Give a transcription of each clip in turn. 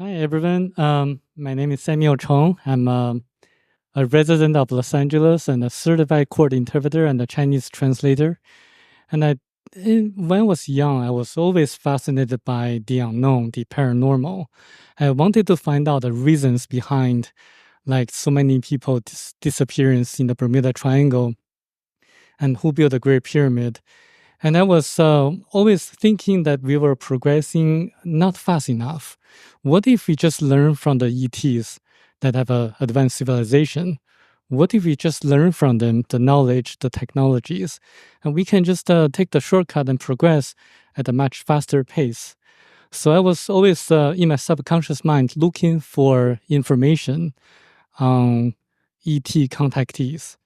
Hi, everyone. My name is Samuel Chong. I'm a resident of Los Angeles and a certified court interpreter and a Chinese translator. And when I was young, I was always fascinated by the unknown, the paranormal. I wanted to find out the reasons behind, like so many people disappearance in the Bermuda Triangle and who built the Great Pyramid. And I was always thinking that we were progressing not fast enough. What if we just learn from the ETs that have a advanced civilization? What if we just learn from them the knowledge, the technologies, and we can just take the shortcut and progress at a much faster pace? So I was always in my subconscious mind looking for information on ET contactees.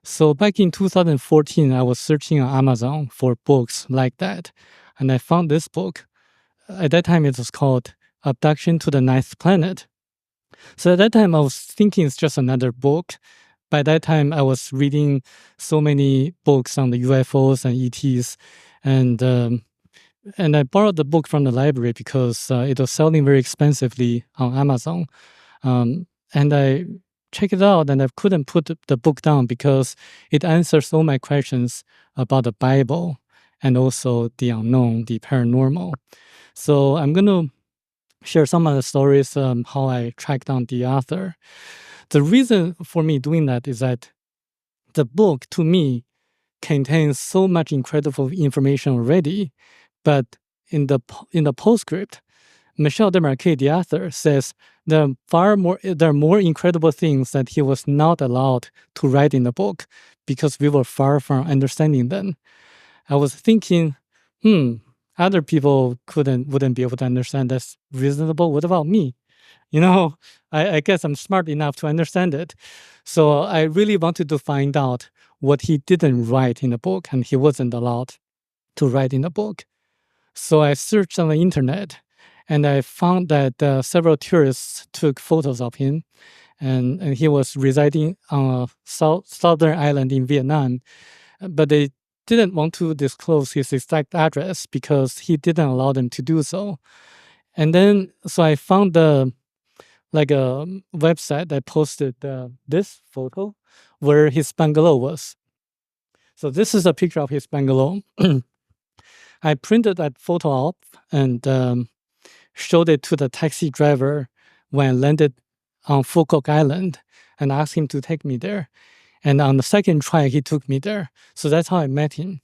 So back in 2014, I was searching on Amazon for books like that, and I found this book. At that time, it was called Abduction to the Ninth Planet. So at that time, I was thinking it's just another book. By that time, I was reading so many books on the UFOs and ETs, and and I borrowed the book from the library because it was selling very expensively on Amazon. And I checked it out, and I couldn't put the book down because it answers all my questions about the Bible and also the unknown, the paranormal. So I'm going to share some of the stories, how I tracked down the author. The reason for me doing that is that the book, to me, contains so much incredible information already, but in the postscript, Michel Desmarquet, the author, says there are more incredible things that he was not allowed to write in the book because we were far from understanding them. I was thinking, other people wouldn't be able to understand that's reasonable. What about me? You know, I guess I'm smart enough to understand it. So I really wanted to find out what he didn't write in the book, and he wasn't allowed to write in the book. So I searched on the internet, and I found that several tourists took photos of him, and he was residing on a southern island in Vietnam, but they didn't want to disclose his exact address because he didn't allow them to do so. And then, so I found a website that posted this photo where his bungalow was. So this is a picture of his bungalow. I printed that photo out and showed it to the taxi driver when I landed on Foucault Island and asked him to take me there. And on the second try, he took me there. So that's how I met him.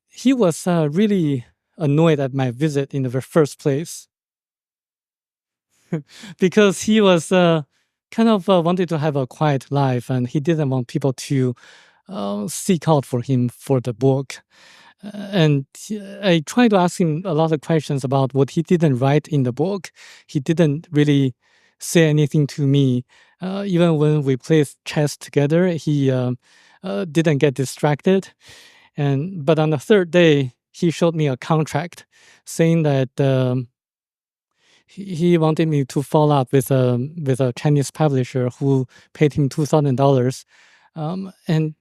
He was really annoyed at my visit in the first place because he was kind of wanted to have a quiet life, and he didn't want people to seek out for him for the book. I tried to ask him a lot of questions about what he didn't write in the book. He didn't really say anything to me. Even when we played chess together, he didn't get distracted. But on the third day, he showed me a contract saying that he wanted me to follow up with a Chinese publisher who paid him $2,000. And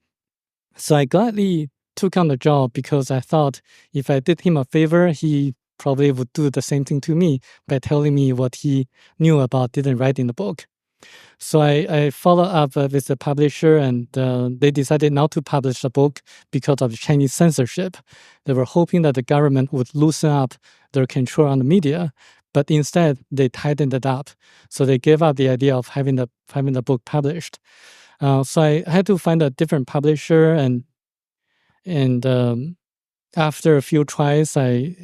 so I gladly took on the job because I thought if I did him a favor, he probably would do the same thing to me by telling me what he knew about didn't write in the book. So I followed up with the publisher, and they decided not to publish the book because of Chinese censorship. They were hoping that the government would loosen up their control on the media, but instead they tightened it up. So they gave up the idea of having the book published. So I had to find a different publisher, and after a few tries, I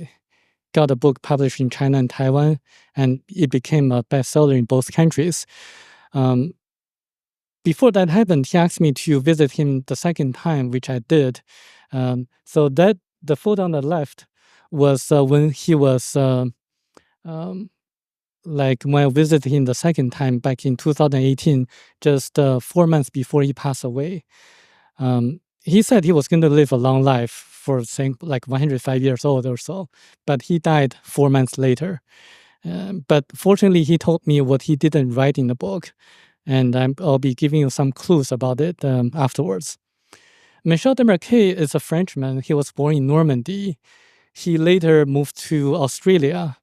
got a book published in China and Taiwan, and it became a bestseller in both countries. Before that happened, he asked me to visit him the second time, which I did. So that the photo on the left was when he was when I visited him the second time back in 2018, just 4 months before he passed away. He said he was going to live a long life for saying like 105 years old or so, but he died 4 months later. But fortunately, he told me what he didn't write in the book, and I'll be giving you some clues about it afterwards. Michel Desmarquet is a Frenchman. He was born in Normandy. He later moved to Australia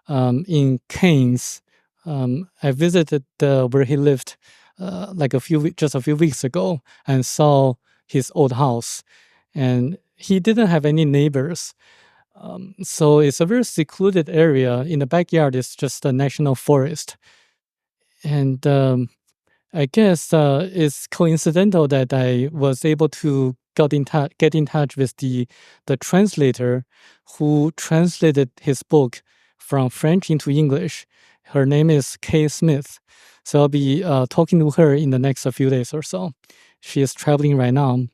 in Keynes. I visited where he lived like just a few weeks ago and saw his old house, and he didn't have any neighbors. So it's a very secluded area. In the backyard, it's just a national forest, and I guess it's coincidental that I was able to get in touch with the translator who translated his book from French into English. Her name is Kay Smith. So I'll be talking to her in the next few days or so. She is traveling right now.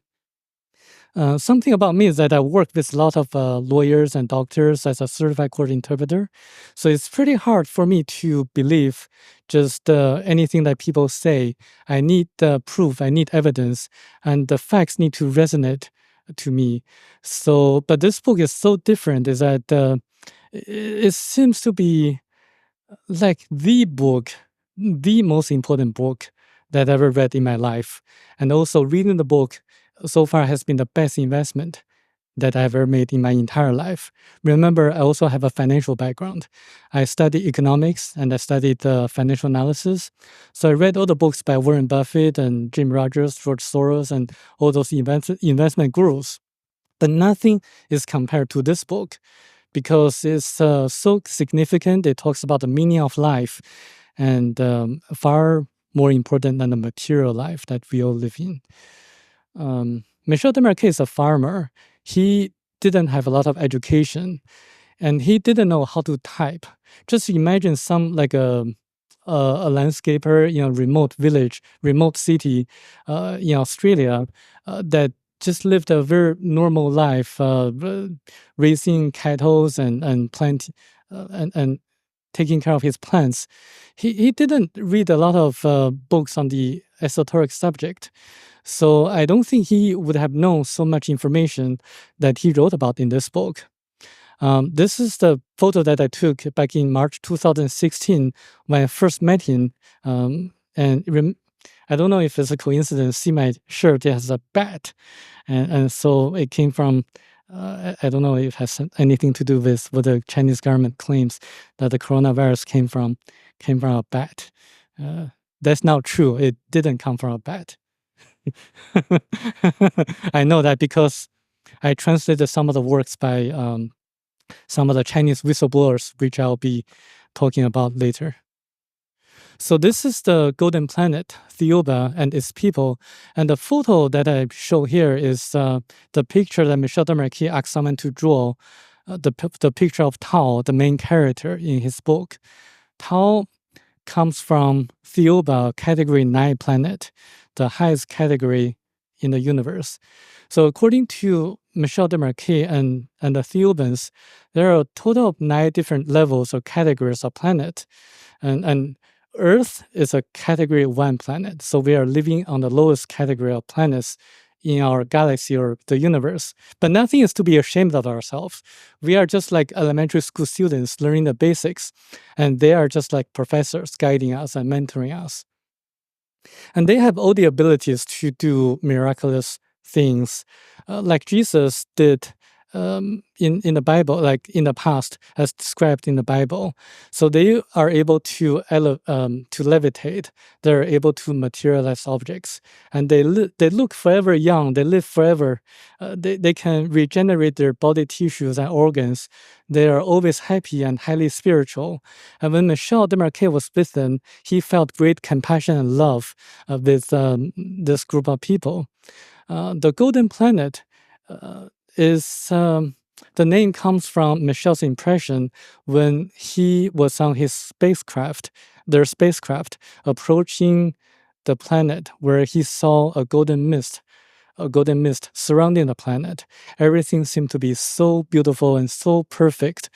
Something about me is that I work with a lot of lawyers and doctors as a certified court interpreter. So it's pretty hard for me to believe just anything that people say. I need proof, I need evidence, and the facts need to resonate to me. So, but this book is so different, is that it seems to be like the book, the most important book that I ever read in my life. And also reading the book so far has been the best investment that I've ever made in my entire life. Remember, I also have a financial background. I studied economics and I studied financial analysis. So I read all the books by Warren Buffett and Jim Rogers, George Soros, and all those investment gurus. But nothing is compared to this book because it's so significant. It talks about the meaning of life and far more important than the material life that we all live in. Michel Desmarquet is a farmer. He didn't have a lot of education, and he didn't know how to type. Just imagine some like a landscaper in a remote village, remote city in Australia that just lived a very normal life, raising cattle and plant and taking care of his plants. He didn't read a lot of books on the esoteric subject. So I don't think he would have known so much information that he wrote about in this book. This is the photo that I took back in March 2016 when I first met him. I don't know if it's a coincidence. See my shirt, it has a bat. And so it came from, I don't know if it has anything to do with what the Chinese government claims that the coronavirus came from a bat. That's not true. It didn't come from a bat. I know that because I translated some of the works by some of the Chinese whistleblowers, which I'll be talking about later. So this is the golden planet, Thiaoouba, and its people. And the photo that I show here is the picture that Michel Desmarquet asked someone to draw, the picture of Tao, the main character in his book. Tao comes from Thiaoouba, category 9 planet, the highest category in the universe. So according to Michel Desmarquet and the Thiaoubans, there are a total of 9 different levels or categories of planet. And Earth is a category 1 planet. So we are living on the lowest category of planets in our galaxy or the universe. But nothing is to be ashamed of ourselves. We are just like elementary school students learning the basics, and they are just like professors guiding us and mentoring us. And they have all the abilities to do miraculous things, like Jesus did in the Bible, like in the past, as described in the Bible. So they are able to levitate. They're able to materialize objects, and they look forever young. They live forever. They can regenerate their body tissues and organs. They are always happy and highly spiritual. And when Michel Desmarquet was with them, he felt great compassion and love with this group of people. The Golden Planet is the name comes from Michel's impression when he was on their spacecraft, approaching the planet, where he saw a golden mist surrounding the planet. Everything seemed to be so beautiful and so perfect,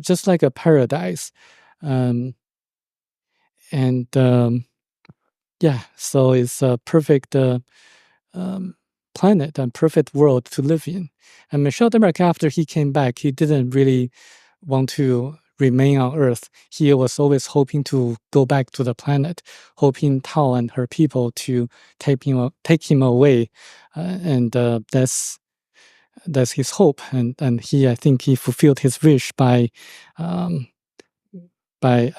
just like a paradise. So it's a perfect planet and perfect world to live in. And Michel Desmarquet, after he came back, he didn't really want to remain on Earth. He was always hoping to go back to the planet, hoping Tao and her people to take him away. That's his hope. And I think he fulfilled his wish by by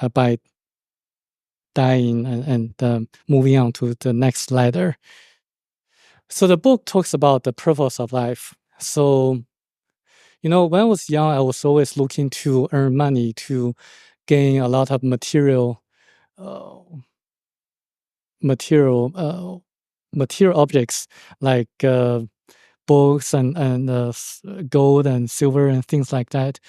dying and moving on to the next ladder. So the book talks about the purpose of life. So, when I was young, I was always looking to earn money, to gain a lot of uh, material, material objects like books and gold and silver and things like that.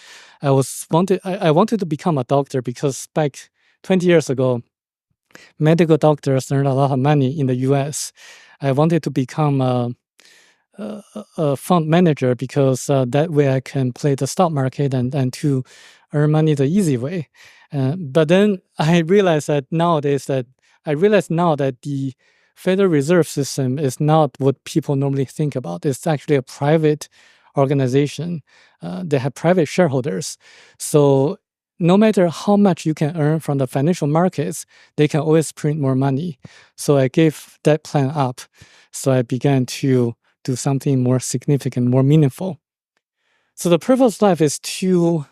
I wanted to become a doctor because back 20 years ago, medical doctors earned a lot of money in the U.S. I wanted to become a fund manager because that way I can play the stock market and to earn money the easy way. But then I realized now that the Federal Reserve System is not what people normally think about. It's actually a private organization. They have private shareholders. So no matter how much you can earn from the financial markets, they can always print more money. So I gave that plan up. So I began to do something more significant, more meaningful. So the purpose of life is to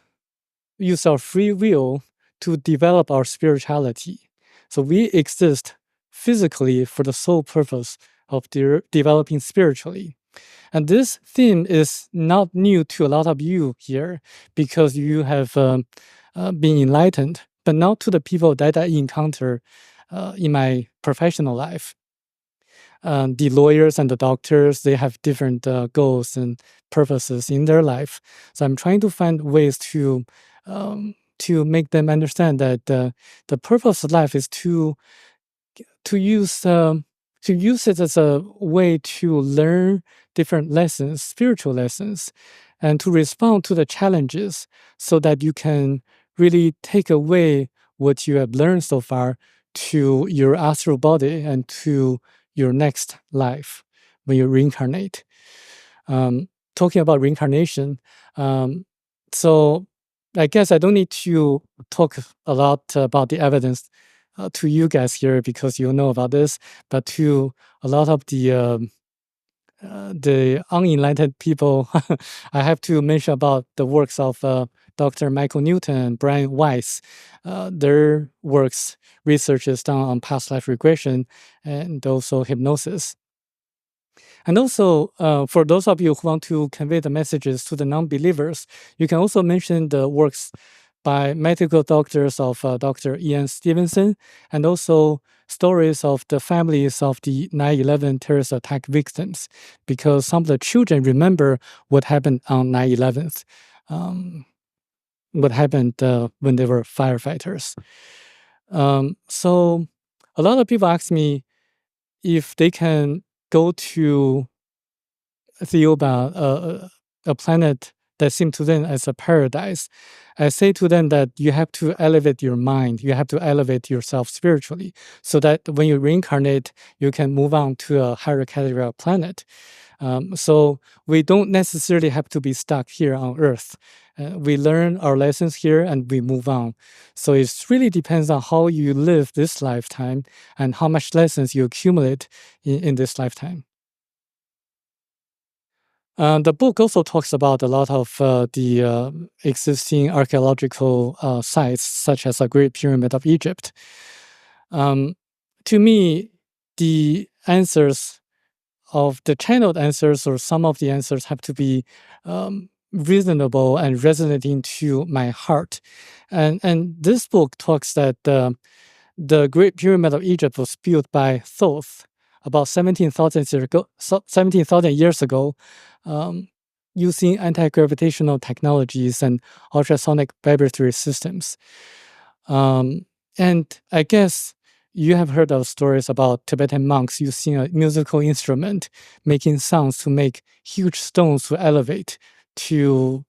use our free will to develop our spirituality. So we exist physically for the sole purpose of developing spiritually. And this theme is not new to a lot of you here because you have been enlightened, but not to the people that I encounter in my professional life. The lawyers and the doctors, they have different goals and purposes in their life. So I'm trying to find ways to make them understand that the purpose of life is to use it as a way to learn different lessons, spiritual lessons, and to respond to the challenges so that you can really take away what you have learned so far to your astral body and to your next life when you reincarnate. Talking about reincarnation, so I guess I don't need to talk a lot about the evidence to you guys here because you know about this, but to a lot of the unenlightened people, I have to mention about the works of Dr. Michael Newton and Brian Weiss. Their works, research is done on past life regression and also hypnosis. And also, for those of you who want to convey the messages to the non-believers, you can also mention the works by medical doctors of Dr. Ian Stevenson, and also stories of the families of the 9/11 terrorist attack victims, because some of the children remember what happened on 9/11, what happened when they were firefighters. So a lot of people ask me if they can go to Thiaoouba, a planet that seems to them as a paradise. I say to them that you have to elevate your mind, you have to elevate yourself spiritually, so that when you reincarnate, you can move on to a higher category of planet. So we don't necessarily have to be stuck here on Earth. We learn our lessons here and we move on. So it really depends on how you live this lifetime and how much lessons you accumulate in this lifetime. The book also talks about a lot of the existing archaeological sites, such as the Great Pyramid of Egypt. To me, the answers of the channeled answers, or some of the answers, have to be reasonable and resonating to my heart. And this book talks that the Great Pyramid of Egypt was built by Thoth about 17,000 years ago, using anti-gravitational technologies and ultrasonic vibratory systems. And I guess you have heard of stories about Tibetan monks using a musical instrument, making sounds to make huge stones to elevate, to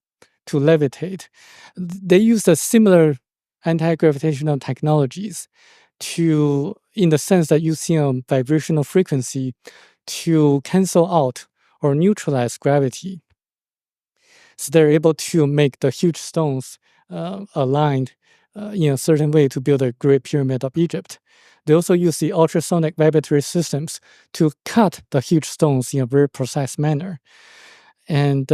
levitate. They use a similar anti-gravitational technologies in the sense that using a vibrational frequency to cancel out or neutralize gravity. So they're able to make the huge stones aligned in a certain way to build a Great Pyramid of Egypt. They also use the ultrasonic vibratory systems to cut the huge stones in a very precise manner. And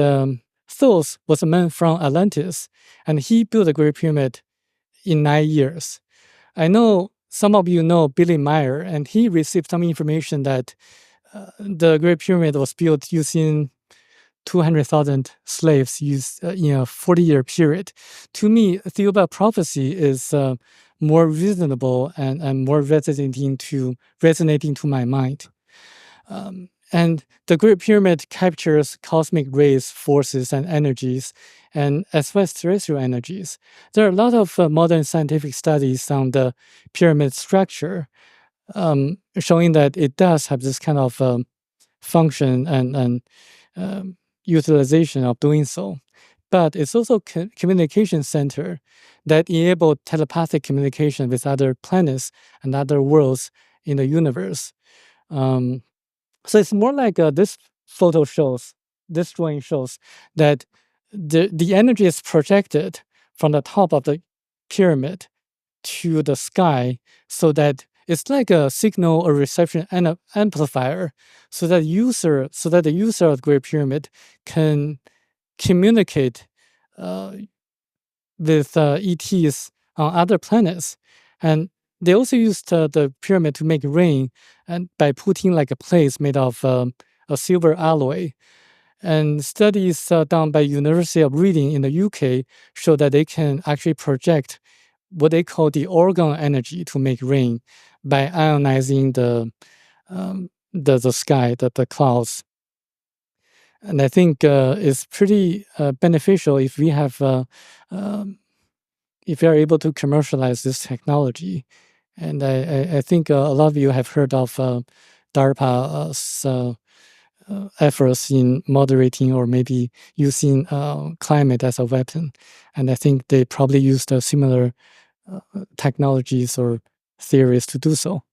Thoth was a man from Atlantis, and he built the Great Pyramid in 9 years. I know some of you know Billy Meyer, and he received some information that the Great Pyramid was built using 200,000 slaves used in a 40-year period. To me, Thiaoouba prophecy is more reasonable and more resonating to my mind. And the Great Pyramid captures cosmic rays, forces, and energies, and as well as terrestrial energies. There are a lot of modern scientific studies on the pyramid structure, showing that it does have this kind of function and utilization of doing so. But it's also a communication center that enabled telepathic communication with other planets and other worlds in the universe. So it's more like this drawing shows that the energy is projected from the top of the pyramid to the sky, so that it's like a signal or reception amplifier, so that the user of the Great Pyramid can communicate with ETs on other planets. And they also used the pyramid to make rain, and by putting like a plate made of a silver alloy. And studies done by University of Reading in the UK show that they can actually project what they call the orgone energy to make rain by ionizing the sky, the clouds. And I think it's pretty beneficial if we have if we are able to commercialize this technology. And I think a lot of you have heard of DARPA's efforts in moderating or maybe using climate as a weapon. And I think they probably used similar technologies or theories to do so.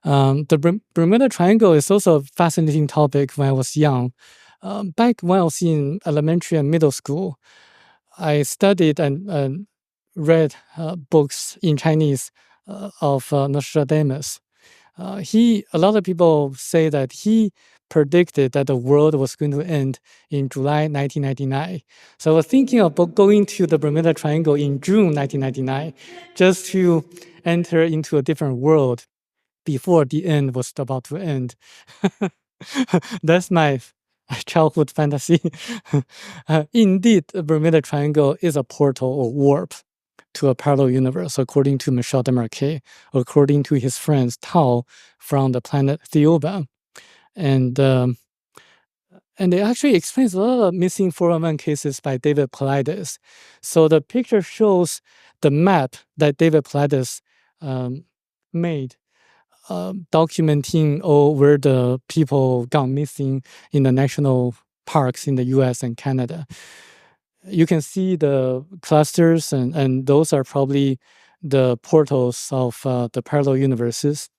The Bermuda Triangle is also a fascinating topic when I was young. Back when I was in elementary and middle school, I studied and read books in Chinese of Nostradamus. A lot of people say that he predicted that the world was going to end in July 1999. So I was thinking about going to the Bermuda Triangle in June 1999, just to enter into a different world before the end was about to end. That's my childhood fantasy. Indeed, the Bermuda Triangle is a portal or warp to a parallel universe, according to Michel Desmarquet, according to his friends Tao from the planet Thiaoouba. And it actually explains a lot of missing 411 cases by David Paulides. So the picture shows the map that David Paulides made, documenting where the people got missing in the national parks in the US and Canada. You can see the clusters, and those are probably the portals of the parallel universes.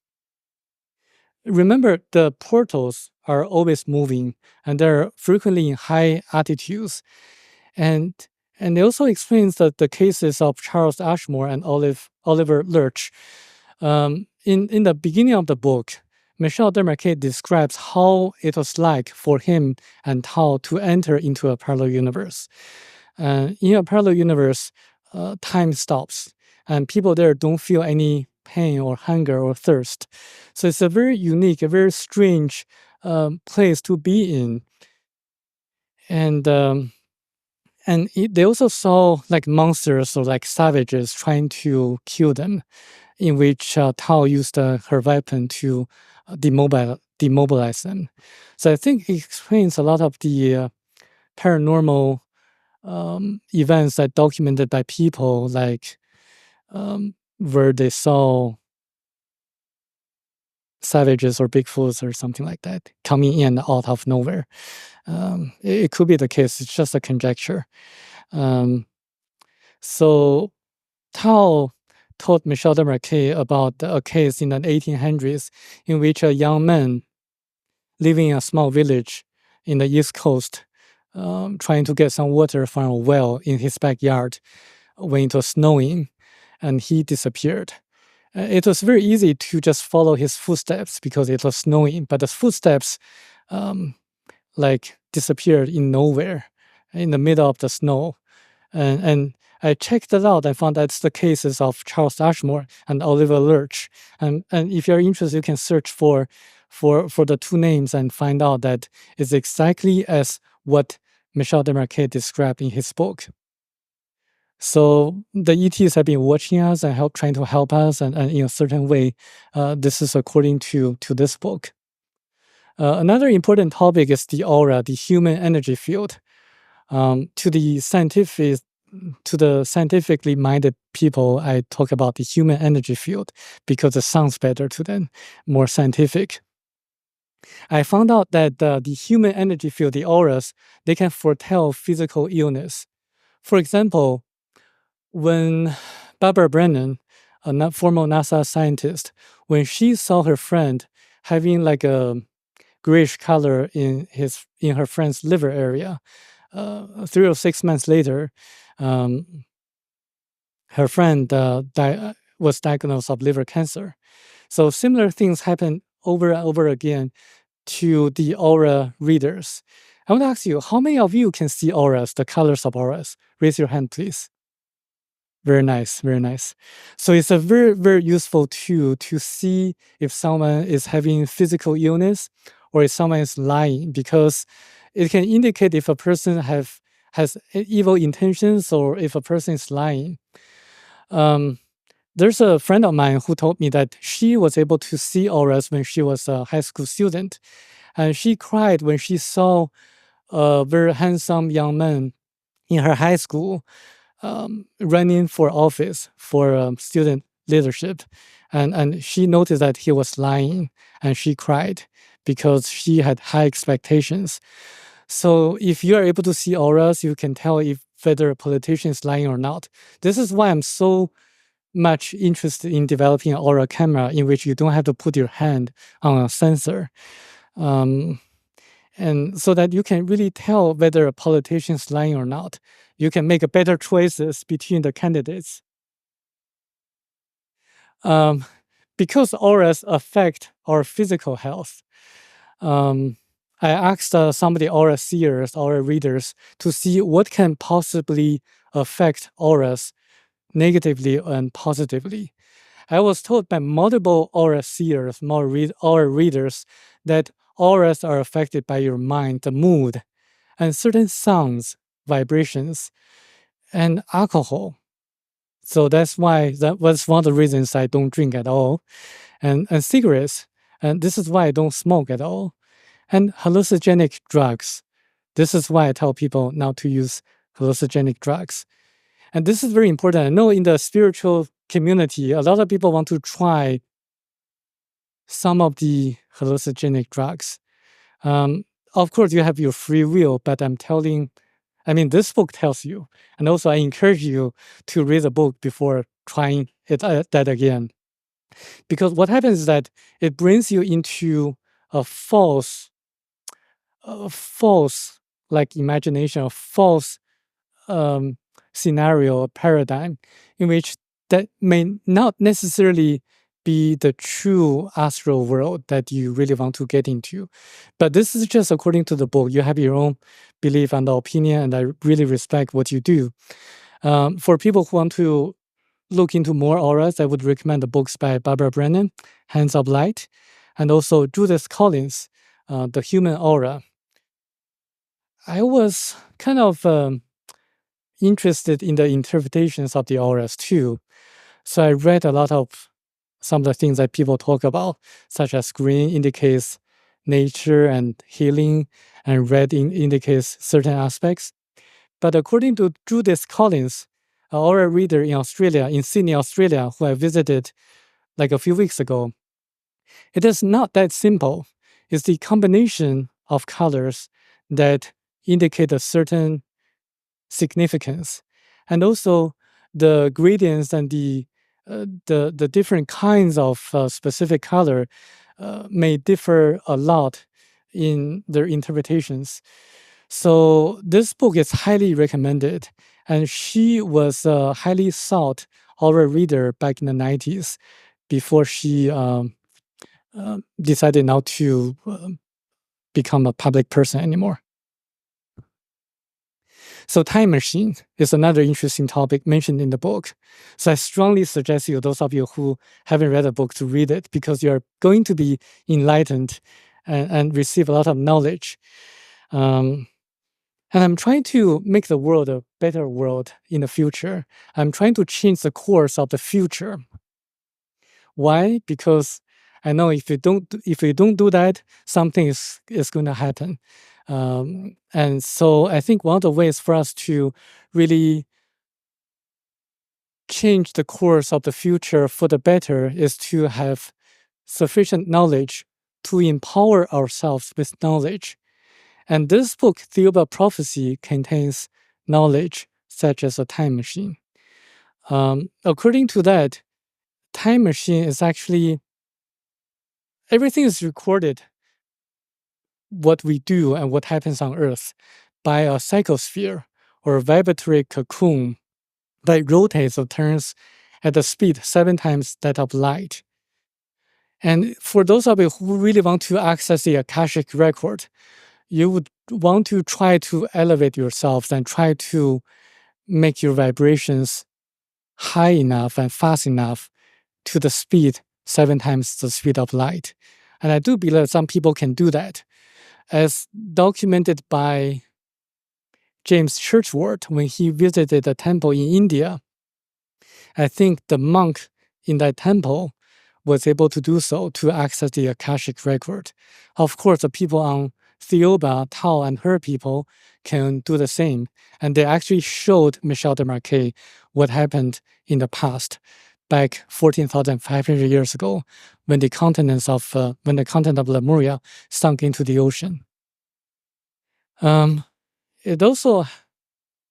Remember, the portals are always moving, and they're frequently in high altitudes. And it also explains that the cases of Charles Ashmore and Oliver Lurch. In the beginning of the book, Michel Desmarquet describes how it was like for him and Tao to enter into a parallel universe. In a parallel universe, time stops, and people there don't feel any pain or hunger or thirst. So it's a very unique, a very strange place to be in. And they also saw like monsters or like savages trying to kill them, in which Tao used her weapon to demobilize them. So I think it explains a lot of the paranormal events that documented by people, like where they saw savages or Bigfoots or something like that coming in out of nowhere. It could be the case. It's just a conjecture. So Tao told Michel Desmarquet about a case in the 1800s in which a young man living in a small village in the East Coast, trying to get some water from a well in his backyard when it was snowing, and he disappeared. It was very easy to just follow his footsteps because it was snowing, but the footsteps like disappeared in nowhere in the middle of the snow. And I checked it out. I found that's the cases of Charles Ashmore and Oliver Lurch. And if you're interested, you can search for the two names and find out that it's exactly as what Michel Desmarquet described in his book. So the ETs have been watching us and trying to help us, and in a certain way, this is according to this book. Another important topic is the aura, the human energy field. To the scientifically minded people, I talk about the human energy field because it sounds better to them, more scientific. I found out that the human energy field, the auras, they can foretell physical illness. For example, when Barbara Brennan, a former NASA scientist, when she saw her friend having like a grayish color in her friend's liver area, 3 or 6 months later, her friend was diagnosed of liver cancer. So similar things happen over and over again to the aura readers. I want to ask you, how many of you can see auras, the colors of auras? Raise your hand, please. Very nice, very nice. So it's a very, very useful tool to see if someone is having physical illness or if someone is lying, because it can indicate if a person has evil intentions or if a person is lying. There's a friend of mine who told me that she was able to see auras when she was a high school student, and she cried when she saw a very handsome young man in her high school running for office for student leadership, and she noticed that he was lying, and she cried because she had high expectations. So if you are able to see auras, you can tell if whether a politician is lying or not. This is why I'm so much interested in developing an aura camera in which you don't have to put your hand on a sensor. And so that you can really tell whether a politician is lying or not. You can make better choices between the candidates. Because auras affect our physical health, I asked some of the aura seers, aura readers, to see what can possibly affect auras negatively and positively. I was told by multiple aura seers, aura readers, that auras are affected by your mind, the mood, and certain sounds, vibrations, and alcohol. So that was one of the reasons I don't drink at all, and cigarettes, and this is why I don't smoke at all, and hallucinogenic drugs. This is why I tell people not to use hallucinogenic drugs. And this is very important. I know in the spiritual community, a lot of people want to try some of the hallucinogenic drugs. Of course, you have your free will, but this book tells you. And also, I encourage you to read the book before trying that again. Because what happens is that it brings you into a false like imagination, a false scenario, a paradigm in which that may not necessarily be the true astral world that you really want to get into. But this is just according to the book. You have your own belief and opinion, and I really respect what you do. For people who want to look into more auras, I would recommend the books by Barbara Brennan, Hands of Light, and also Judith Collins, The Human Aura. I was kind of interested in the interpretations of the auras too. So I read a lot of some of the things that people talk about, such as green indicates nature and healing, and red indicates certain aspects. But according to Judith Collins, an aura reader in Australia, in Sydney, Australia, who I visited like a few weeks ago, it is not that simple. It's the combination of colors that indicate a certain significance, and also the gradients and the different kinds of specific color may differ a lot in their interpretations. So this book is highly recommended, and she was a highly sought aura reader back in the 90s before she decided not to become a public person anymore. So time machine is another interesting topic mentioned in the book. So I strongly suggest you, those of you who haven't read the book, to read it, because you're going to be enlightened and receive a lot of knowledge. And I'm trying to make the world a better world in the future. I'm trying to change the course of the future. Why? Because I know if you don't do that, something is going to happen. And so I think one of the ways for us to really change the course of the future for the better is to have sufficient knowledge to empower ourselves with knowledge. And this book, Thiaoouba Prophecy, contains knowledge such as a time machine. According to that, time machine is actually, everything is recorded, what we do and what happens on Earth, by a psychosphere or vibratory cocoon that rotates or turns at the speed 7 times that of light. And for those of you who really want to access the Akashic record, you would want to try to elevate yourselves and try to make your vibrations high enough and fast enough to the speed 7 times the speed of light. And I do believe some people can do that, as documented by James Churchward when he visited a temple in India. I think the monk in that temple was able to do so to access the Akashic record. Of course, the people on Thiaoouba, Tao, and her people can do the same. And they actually showed Michel de Marquet what happened in the past, back 14,500 years ago, when the continent of Lemuria sunk into the ocean. It also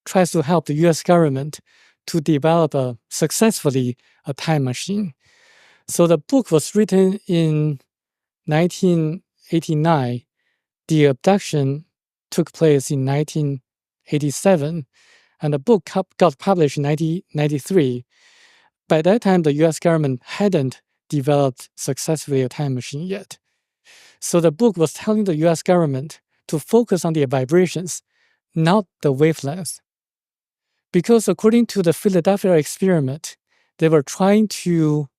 tries to help the U.S. government to develop successfully a time machine. So the book was written in 1989. The abduction took place in 1987, and the book got published in 1993. By that time, the U.S. government hadn't developed successfully a time machine yet. So the book was telling the U.S. government to focus on the vibrations, not the wavelengths. Because according to the Philadelphia experiment, they were trying to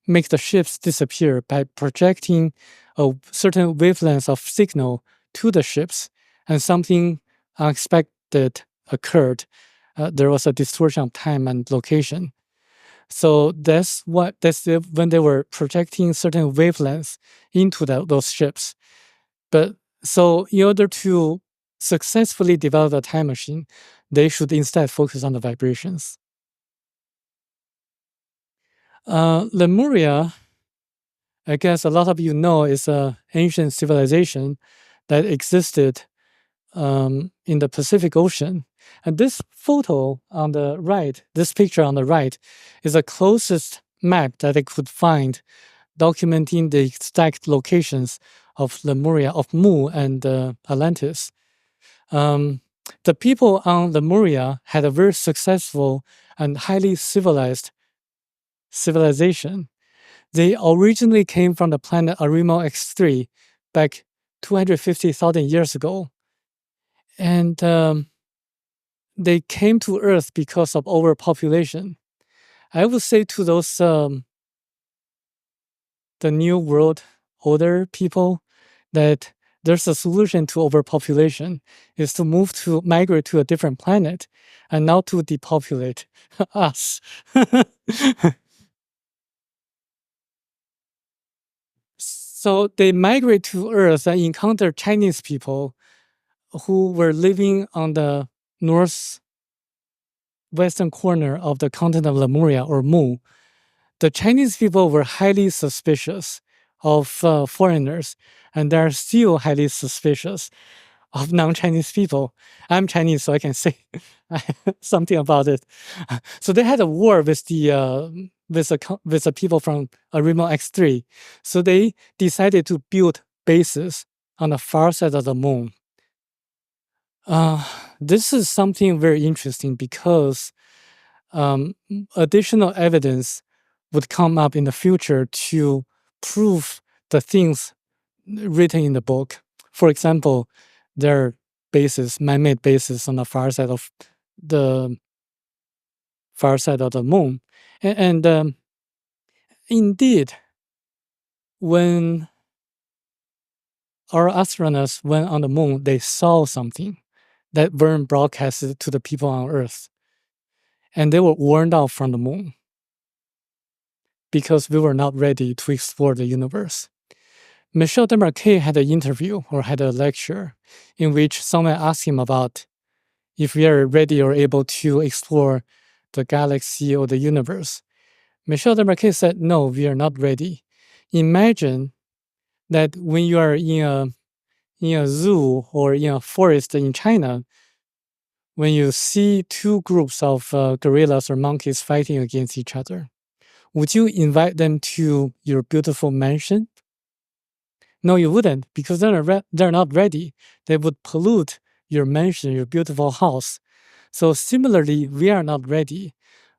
make the ships disappear by projecting a certain wavelength of signal to the ships, and something unexpected occurred. There was a distortion of time and location. So that's when they were projecting certain wavelengths into those ships. But so in order to successfully develop a time machine, they should instead focus on the vibrations. Lemuria, I guess a lot of you know, is an ancient civilization that existed in the Pacific Ocean. And this photo on the right, this picture on the right, is the closest map that I could find documenting the exact locations of Lemuria, of Mu and Atlantis. The people on Lemuria had a very successful and highly civilized civilization. They originally came from the planet Arimo X3 back 250,000 years ago. And they came to Earth because of overpopulation. I would say to those the New World Order people that there's a solution to overpopulation is to migrate to a different planet and not to depopulate us. So they migrate to Earth and encounter Chinese people who were living on the northwestern corner of the continent of Lemuria, or Mu. The Chinese people were highly suspicious of foreigners, and they're still highly suspicious of non-Chinese people. I'm Chinese, so I can say something about it. So they had a war with the people from Arimo X3. So they decided to build bases on the far side of the moon. This is something very interesting because additional evidence would come up in the future to prove the things written in the book. For example, there are bases, man-made bases on the the far side of the moon. And indeed, when our astronauts went on the moon, they saw something that weren't broadcasted to the people on Earth. And they were warned off from the moon because we were not ready to explore the universe. Michel Desmarquet had an interview or had a lecture in which someone asked him about if we are ready or able to explore the galaxy or the universe. Michel Desmarquet said, no, we are not ready. Imagine that when you are in a zoo or in a forest in China, when you see two groups of gorillas or monkeys fighting against each other, would you invite them to your beautiful mansion? No, you wouldn't, because they're not ready. They would pollute your mansion, your beautiful house. So similarly, we are not ready.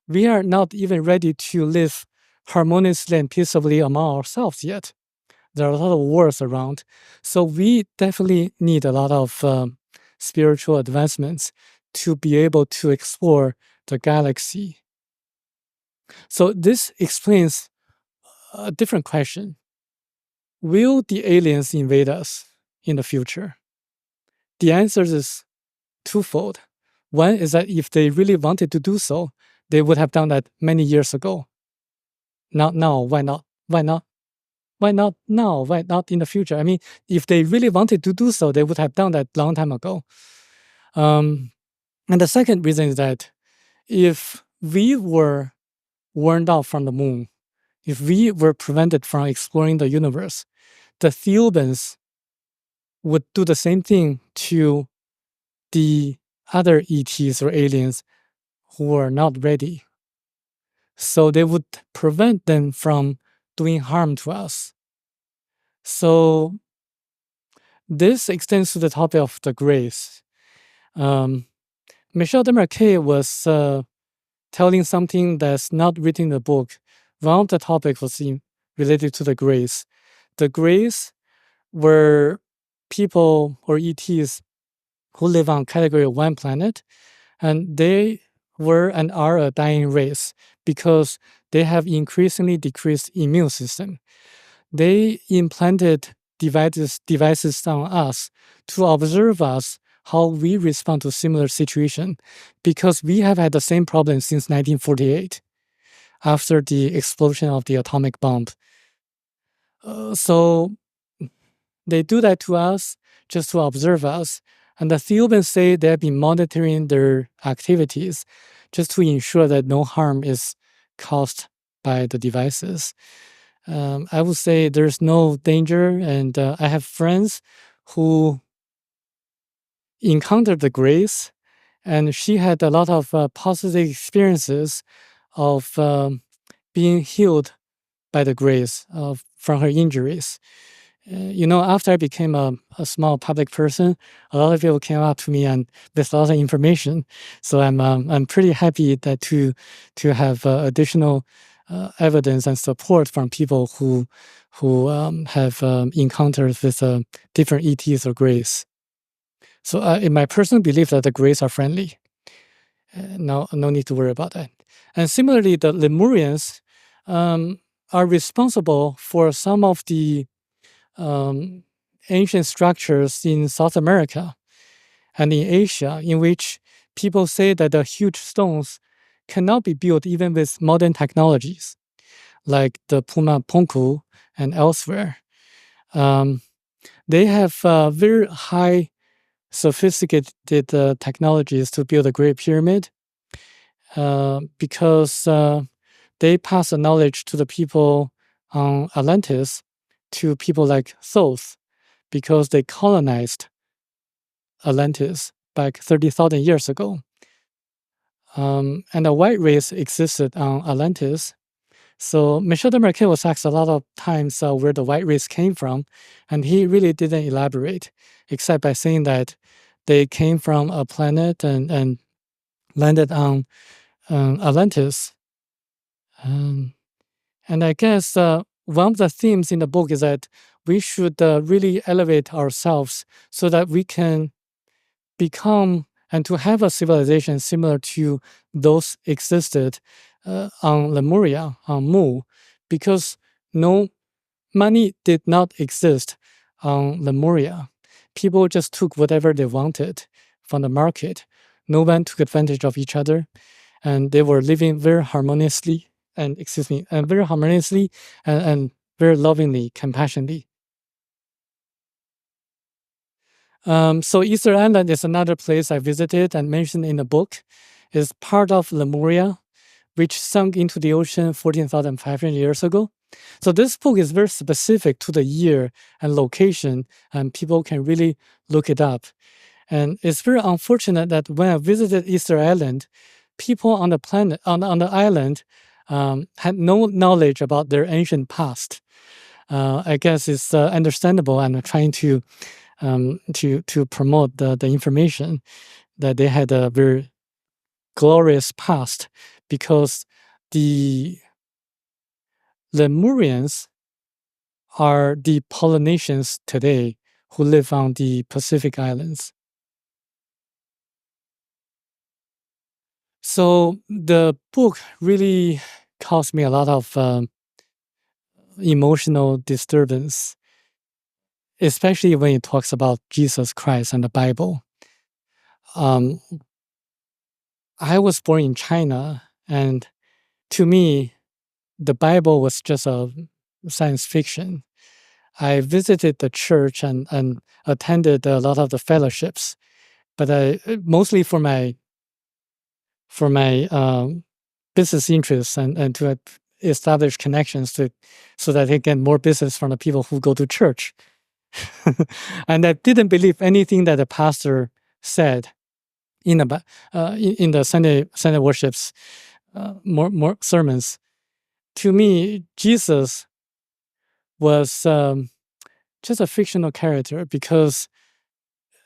We are not even ready to live harmoniously and peaceably among ourselves yet. There are a lot of wars around. So we definitely need a lot of spiritual advancements to be able to explore the galaxy. So this explains a different question. Will the aliens invade us in the future? The answer is twofold. One is that if they really wanted to do so, they would have done that many years ago. Not now. Why not? Why not? Why not now? Why not in the future? I mean, if they really wanted to do so, they would have done that long time ago. And the second reason is that if we were warned off from the moon, if we were prevented from exploring the universe, the Thiaoubans would do the same thing to the other ETs or aliens who are not ready. So they would prevent them from doing harm to us. So this extends to the topic of the grace. Michel Desmarquet was telling something that's not written in the book. One of the topics was related to the grace. The grace were people or ETs who live on Category 1 planet, and they were and are a dying race because they have increasingly decreased immune system. They implanted devices on us to observe us how we respond to similar situation, because we have had the same problem since 1948 after the explosion of the atomic bomb. So they do that to us just to observe us. And the Thiaoubans say they have been monitoring their activities just to ensure that no harm is caused by the devices. I would say there's no danger, and I have friends who encountered the grace, and she had a lot of positive experiences of being healed by the grace from her injuries. After I became a small public person, a lot of people came up to me and with a lot of information. So I'm pretty happy that to have additional evidence and support from people who have encounters with different ETs or grays. So in my personal belief that the grays are friendly. No need to worry about that. And similarly, the Lemurians are responsible for some of the ancient structures in South America and in Asia, in which people say that the huge stones cannot be built even with modern technologies, like the Puma Punku and elsewhere. They have very high, sophisticated technologies to build a Great Pyramid because they pass the knowledge to the people on Atlantis, to people like Thoth, because they colonized Atlantis back 30,000 years ago. And a white race existed on Atlantis. So Michel Desmarquet was asked a lot of times where the white race came from, and he really didn't elaborate, except by saying that they came from a planet and landed on Atlantis. And I guess one of the themes in the book is that we should really elevate ourselves so that we can become and to have a civilization similar to those existed on Lemuria, on Mu, because no money did not exist on Lemuria. People just took whatever they wanted from the market. No one took advantage of each other, and they were living very harmoniously and very harmoniously and very lovingly, compassionately. So Easter Island is another place I visited and mentioned in the book. It's part of Lemuria, which sunk into the ocean 14,500 years ago. So this book is very specific to the year and location, and people can really look it up. And it's very unfortunate that when I visited Easter Island, people on the planet on the island had no knowledge about their ancient past. I guess it's understandable, and trying to promote the information that they had a very glorious past, because the Lemurians are the Polynesians today who live on the Pacific Islands. So the book really caused me a lot of emotional disturbance, especially when it talks about Jesus Christ and the Bible. I was born in China, and to me, the Bible was just a science fiction. I visited the church and attended a lot of the fellowships, but I mostly for my business interests and to establish connections so that I get more business from the people who go to church. And I didn't believe anything that the pastor said in the Sunday worships, more sermons. To me, Jesus was just a fictional character, because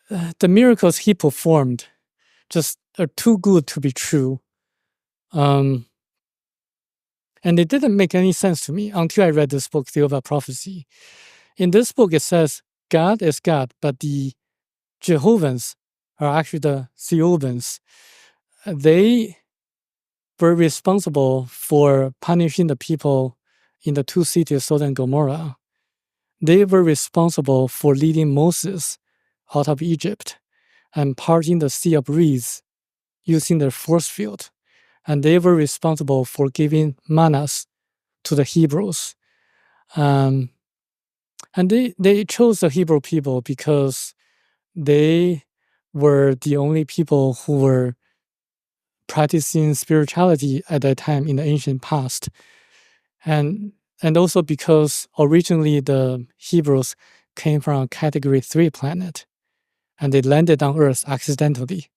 the miracles he performed just are too good to be true. And it didn't make any sense to me until I read this book, Thiaoouba Prophecy. In this book, it says God is God, but the Jehovahans are actually the Thiaoubans. They were responsible for punishing the people in the two cities, Sodom and Gomorrah. They were responsible for leading Moses out of Egypt and parting the Sea of Reeds using their force field. And they were responsible for giving manas to the Hebrews. And they chose the Hebrew people because they were the only people who were practicing spirituality at that time in the ancient past. And also because originally the Hebrews came from a Category 3 planet, and they landed on Earth accidentally.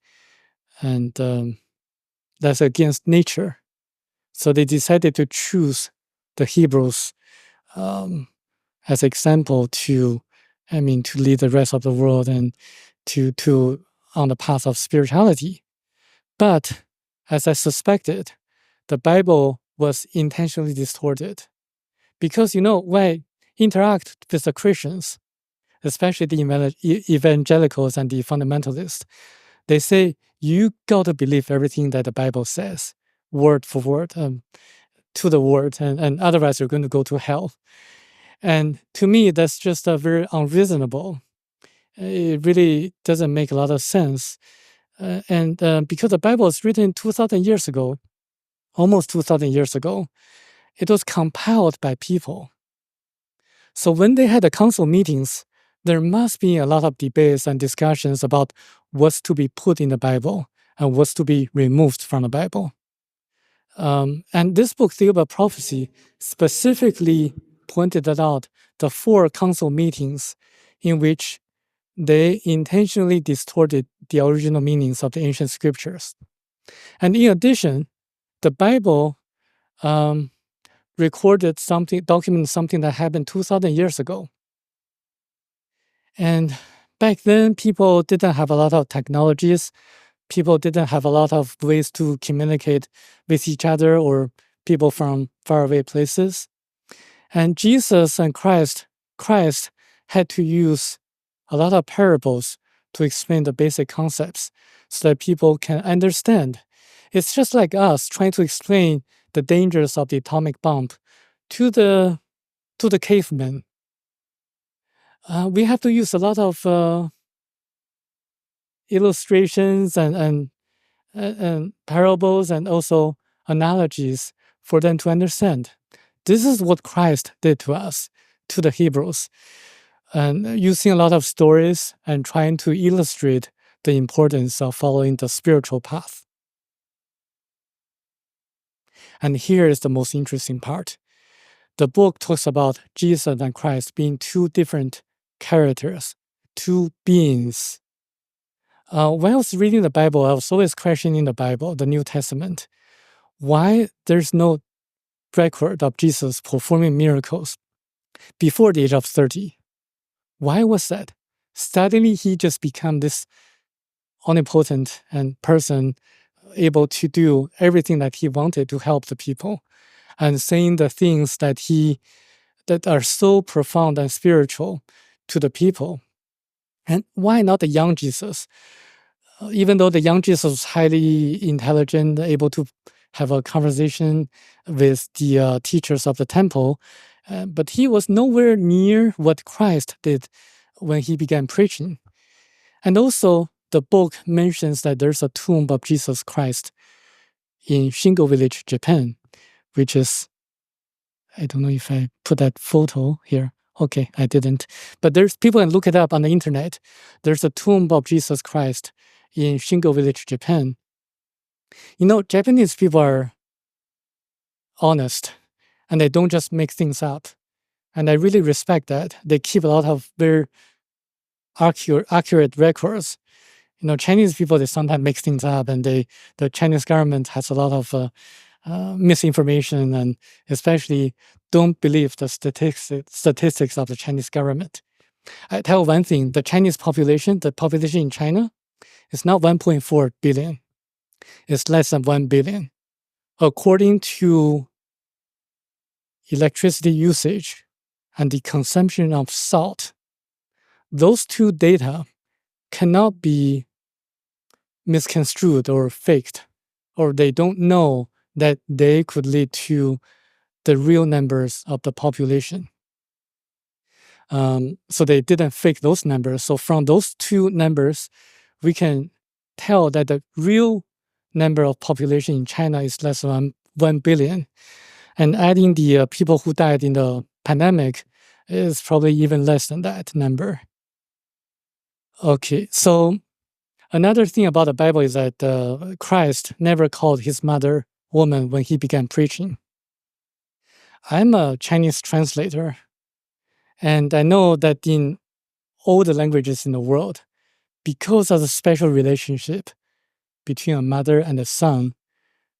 And that's against nature. So they decided to choose the Hebrews as example to lead the rest of the world and to on the path of spirituality. But as I suspected, the Bible was intentionally distorted, because when I interact with the Christians, especially the evangelicals and the fundamentalists, they say you got to believe everything that the Bible says, word for word, to the word, and otherwise you're going to go to hell. And to me, that's just very unreasonable. It really doesn't make a lot of sense. And because the Bible was written 2,000 years ago, almost 2,000 years ago, it was compiled by people. So when they had the council meetings, there must be a lot of debates and discussions about what's to be put in the Bible and what's to be removed from the Bible. And this book, Thiaoouba Prophecy, specifically pointed out the 4 council meetings in which they intentionally distorted the original meanings of the ancient scriptures. And in addition, the Bible documented something that happened 2,000 years ago. And back then, people didn't have a lot of technologies. People didn't have a lot of ways to communicate with each other or people from faraway places. And Jesus and Christ had to use a lot of parables to explain the basic concepts so that people can understand. It's just like us trying to explain the dangers of the atomic bomb to the cavemen. We have to use a lot of illustrations and parables and also analogies for them to understand. This is what Christ did to us, to the Hebrews, and using a lot of stories and trying to illustrate the importance of following the spiritual path. And here is the most interesting part. The book talks about Jesus and Christ being two different characters, two beings. When I was reading the Bible, I was always questioning the Bible, the New Testament, why there's no record of Jesus performing miracles before the age of 30. Why was that? Suddenly he just became this omnipotent and person able to do everything that he wanted to help the people and saying the things that are so profound and spiritual to the people. And why not the young Jesus? Even though the young Jesus was highly intelligent, able to have a conversation with the teachers of the temple, but he was nowhere near what Christ did when he began preaching. And also, the book mentions that there's a tomb of Jesus Christ in Shingo Village, Japan, which is, I don't know if I put that photo here. Okay, I didn't. But there's people can look it up on the internet. There's a tomb of Jesus Christ in Shingo Village, Japan. You know, Japanese people are honest and they don't just make things up. And I really respect that. They keep a lot of very accurate records. You know, Chinese people, they sometimes make things up, and the Chinese government has a lot of misinformation, and especially don't believe the statistics of the Chinese government. I tell one thing, the Chinese population, the population in China, is not 1.4 billion. It's less than 1 billion. According to electricity usage and the consumption of salt, those two data cannot be misconstrued or faked, or they don't know that they could lead to the real numbers of the population. So they didn't fake those numbers. So from those two numbers, we can tell that the real number of population in China is less than 1 billion. And adding the people who died in the pandemic is probably even less than that number. Okay, so another thing about the Bible is that Christ never called his mother woman when he began preaching. I'm a Chinese translator, and I know that in all the languages in the world, because of the special relationship between a mother and a son,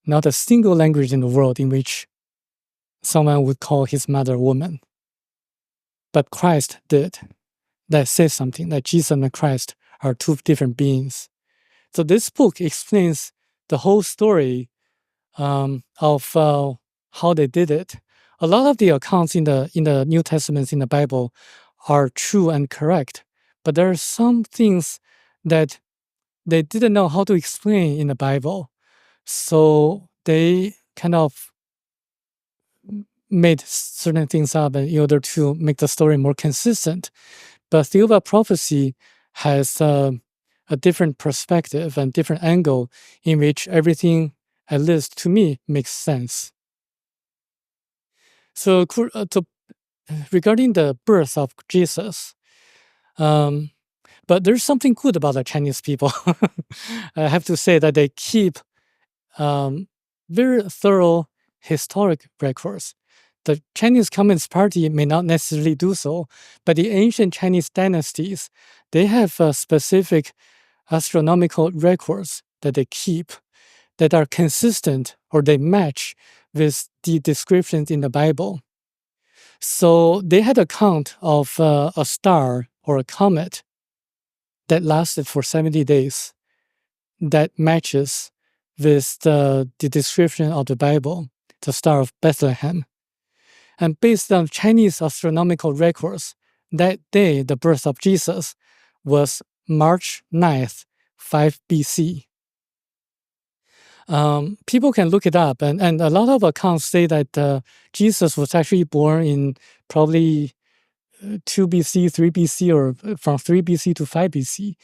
not a single language in the world in which someone would call his mother woman. But Christ did. That says something, that Jesus and Christ are two different beings. So this book explains the whole story of how they did it. A lot of the accounts in the New Testament in the Bible are true and correct, but there are some things that they didn't know how to explain in the Bible. So they kind of made certain things up in order to make the story more consistent. But Thiaoouba prophecy has a different perspective and different angle in which everything, at least to me, makes sense. So regarding the birth of Jesus, but there's something good about the Chinese people. I have to say that they keep very thorough historic records. The Chinese Communist Party may not necessarily do so, but the ancient Chinese dynasties, they have specific astronomical records that they keep that are consistent or they match with the descriptions in the Bible. So they had a count of a star or a comet that lasted for 70 days that matches with the description of the Bible, the Star of Bethlehem. And based on Chinese astronomical records, that day, the birth of Jesus was March 9th, 5 BC. People can look it up, and a lot of accounts say that Jesus was actually born in probably 2 BC, 3 BC, or from 3 BC to 5 BC.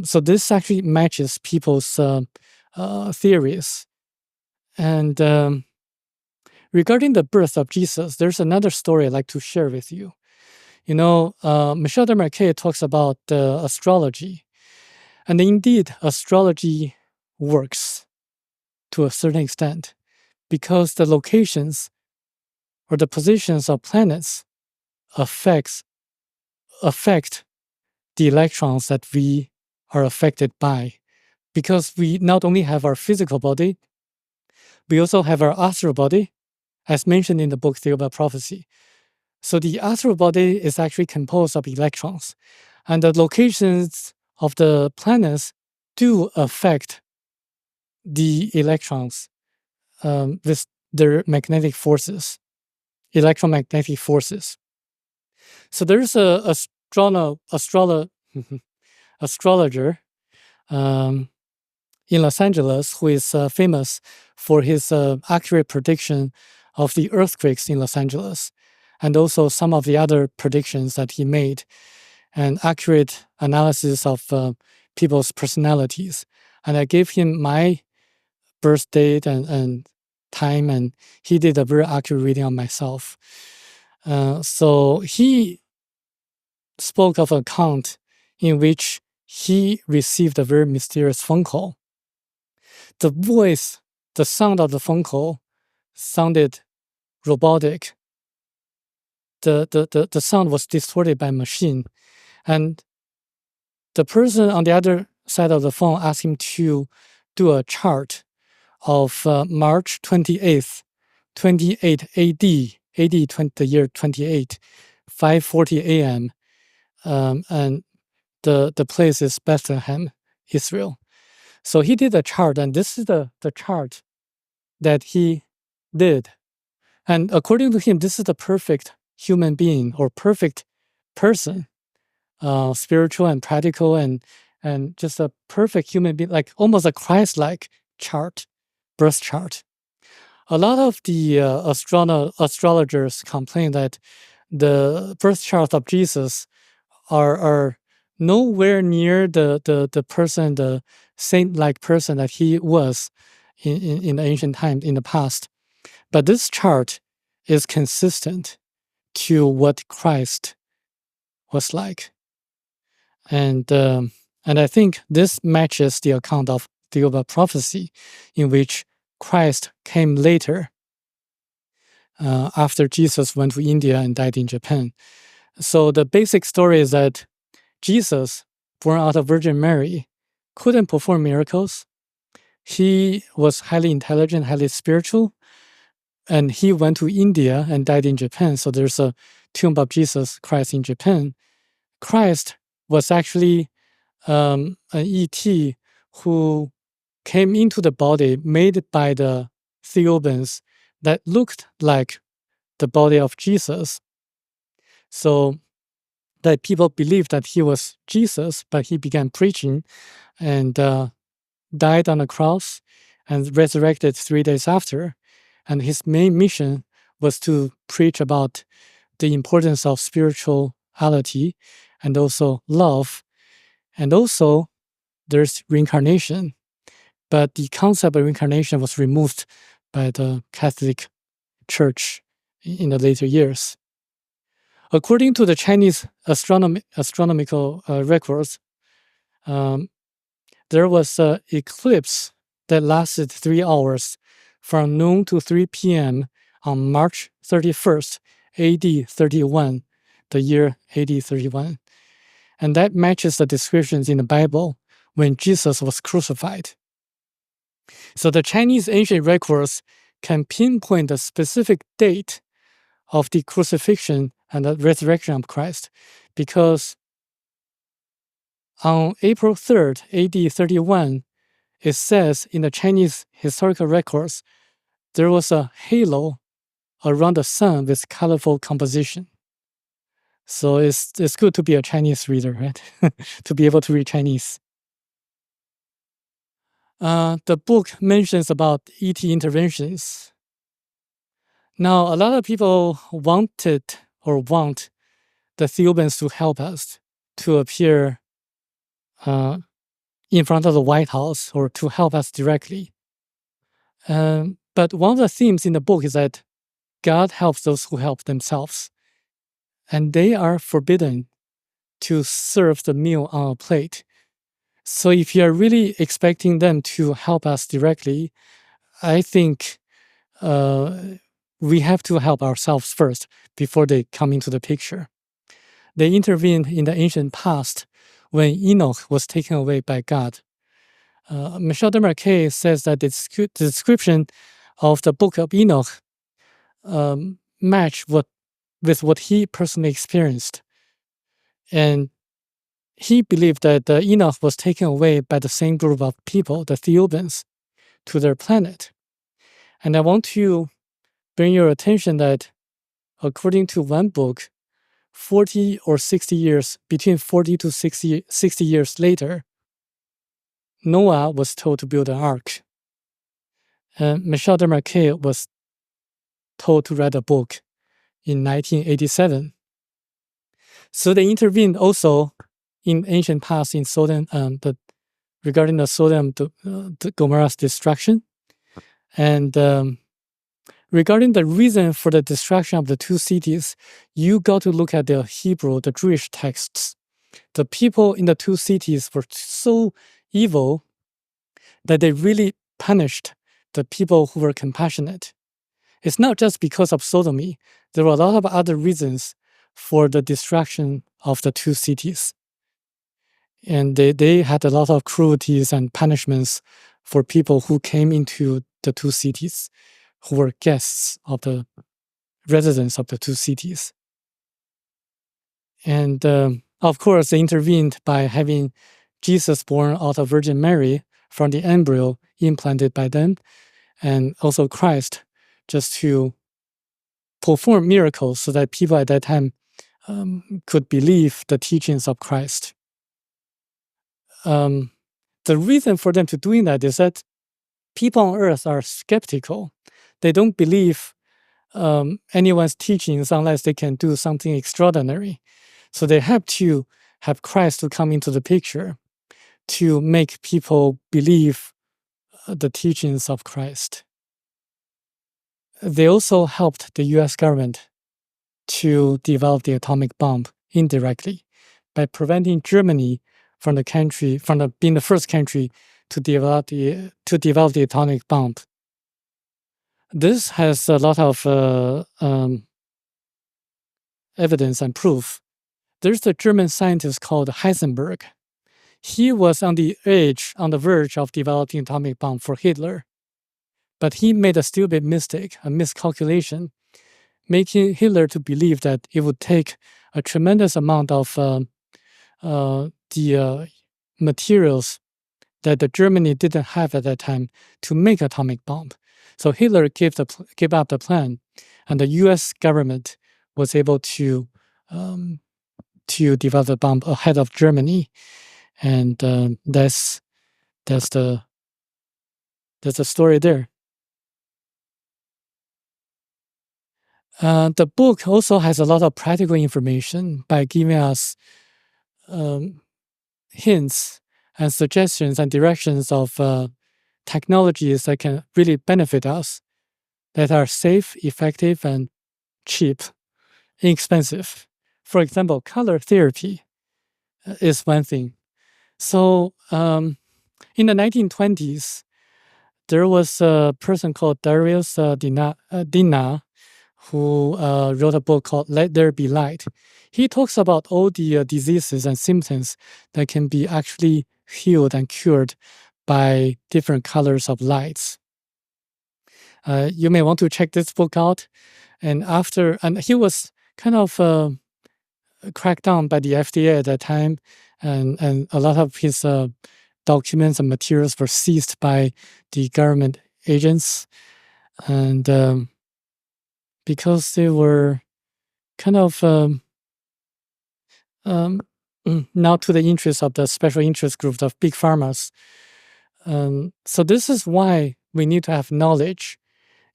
So this actually matches people's theories. And regarding the birth of Jesus, there's another story I'd like to share with you. You know, Michel de Marquet talks about astrology. And indeed, astrology works to a certain extent because the locations or the positions of planets affect the electrons that we are affected by. Because we not only have our physical body, we also have our astral body, as mentioned in the book Thiaoouba Prophecy. So the astral body is actually composed of electrons, and the locations of the planets do affect the electrons with their magnetic forces, electromagnetic forces. So there's a astrologer in Los Angeles who is famous for his accurate prediction of the earthquakes in Los Angeles, and also some of the other predictions that he made, and accurate analysis of people's personalities. And I gave him my birth date and time, and he did a very accurate reading on myself. So he spoke of an account in which he received a very mysterious phone call. The voice, the sound of the phone call sounded robotic. The sound was distorted by machine. And the person on the other side of the phone asked him to do a chart of March 28th, 28 AD, the year 28, 5:40 a.m. And the place is Bethlehem, Israel. So he did a chart, and this is the chart that he did. And according to him, this is the perfect human being or perfect person, spiritual and practical, and just a perfect human being, like almost a Christ-like chart, birth chart. A lot of the astrologers complain that the birth charts of Jesus are nowhere near the person, the saint-like person that he was in the ancient times, in the past. But this chart is consistent to what Christ was like. And I think this matches the account of Thiaoouba Prophecy, in which Christ came later, after Jesus went to India and died in Japan. So the basic story is that Jesus, born out of Virgin Mary, couldn't perform miracles. He was highly intelligent, highly spiritual, and he went to India and died in Japan. So there's a tomb of Jesus Christ in Japan. Christ was actually an ET who came into the body made by the Thiaoubans that looked like the body of Jesus. So that people believed that he was Jesus, but he began preaching and died on a cross and resurrected 3 days after. And his main mission was to preach about the importance of spirituality and also love. And also, there's reincarnation. But the concept of reincarnation was removed by the Catholic Church in the later years. According to the Chinese astronomical records, there was an eclipse that lasted 3 hours from noon to 3 p.m. on March 31st, AD 31, the year AD 31. And that matches the descriptions in the Bible when Jesus was crucified. So the Chinese ancient records can pinpoint the specific date of the crucifixion and the resurrection of Christ, because on April 3rd, AD 31, it says in the Chinese historical records, there was a halo around the sun with colorful composition. So it's good to be a Chinese reader, right? To be able to read Chinese. The book mentions about ET interventions. Now, a lot of people want the Thiaoubans to help us to appear in front of the White House or to help us directly. But one of the themes in the book is that God helps those who help themselves, and they are forbidden to serve the meal on a plate. So if you are really expecting them to help us directly, I think we have to help ourselves first before they come into the picture. They intervened in the ancient past when Enoch was taken away by God. Michel Demarquet says that the description of the book of Enoch match with what he personally experienced. And he believed that Enoch was taken away by the same group of people, the Thiaoubans, to their planet. And I want to bring your attention that according to one book, 40 or 60 years, between 40 to 60 years later, Noah was told to build an ark. And Michel Demarquet was told to write a book in 1987. So they intervened also in ancient past in Sodom, regarding the Sodom the Gomorrah's destruction. And regarding the reason for the destruction of the two cities, you got to look at the Hebrew, the Jewish texts. The people in the two cities were so evil that they really punished the people who were compassionate. It's not just because of sodomy. There were a lot of other reasons for the destruction of the two cities. And they had a lot of cruelties and punishments for people who came into the two cities, who were guests of the residents of the two cities. And of course, they intervened by having Jesus born out of Virgin Mary from the embryo implanted by them, and also Christ, just to perform miracles so that people at that time could believe the teachings of Christ. The reason for them to doing that is that people on earth are skeptical. They don't believe anyone's teachings unless they can do something extraordinary. So they have to have Christ to come into the picture to make people believe the teachings of Christ. They also helped the US government to develop the atomic bomb indirectly by preventing Germany from being the first country to develop the atomic bomb. This has a lot of evidence and proof. There's a German scientist called Heisenberg. He was on the verge of developing an atomic bomb for Hitler. But he made a stupid mistake, a miscalculation, making Hitler to believe that it would take a tremendous amount of the materials that the Germany didn't have at that time to make atomic bomb. So Hitler gave up the plan, and the U.S. government was able to develop the bomb ahead of Germany, and that's the story there. The book also has a lot of practical information by giving us hints and suggestions and directions of technologies that can really benefit us, that are safe, effective, and cheap, inexpensive. For example, color therapy is one thing. So in the 1920s, there was a person called Darius Dina, who wrote a book called Let There Be Light. He talks about all the diseases and symptoms that can be actually healed and cured by different colors of lights. You may want to check this book out. And he was kind of cracked down by the FDA at that time, and a lot of his documents and materials were seized by the government agents. And because they were kind of Um, now to the interest of the special interest group of big pharmas. So this is why we need to have knowledge.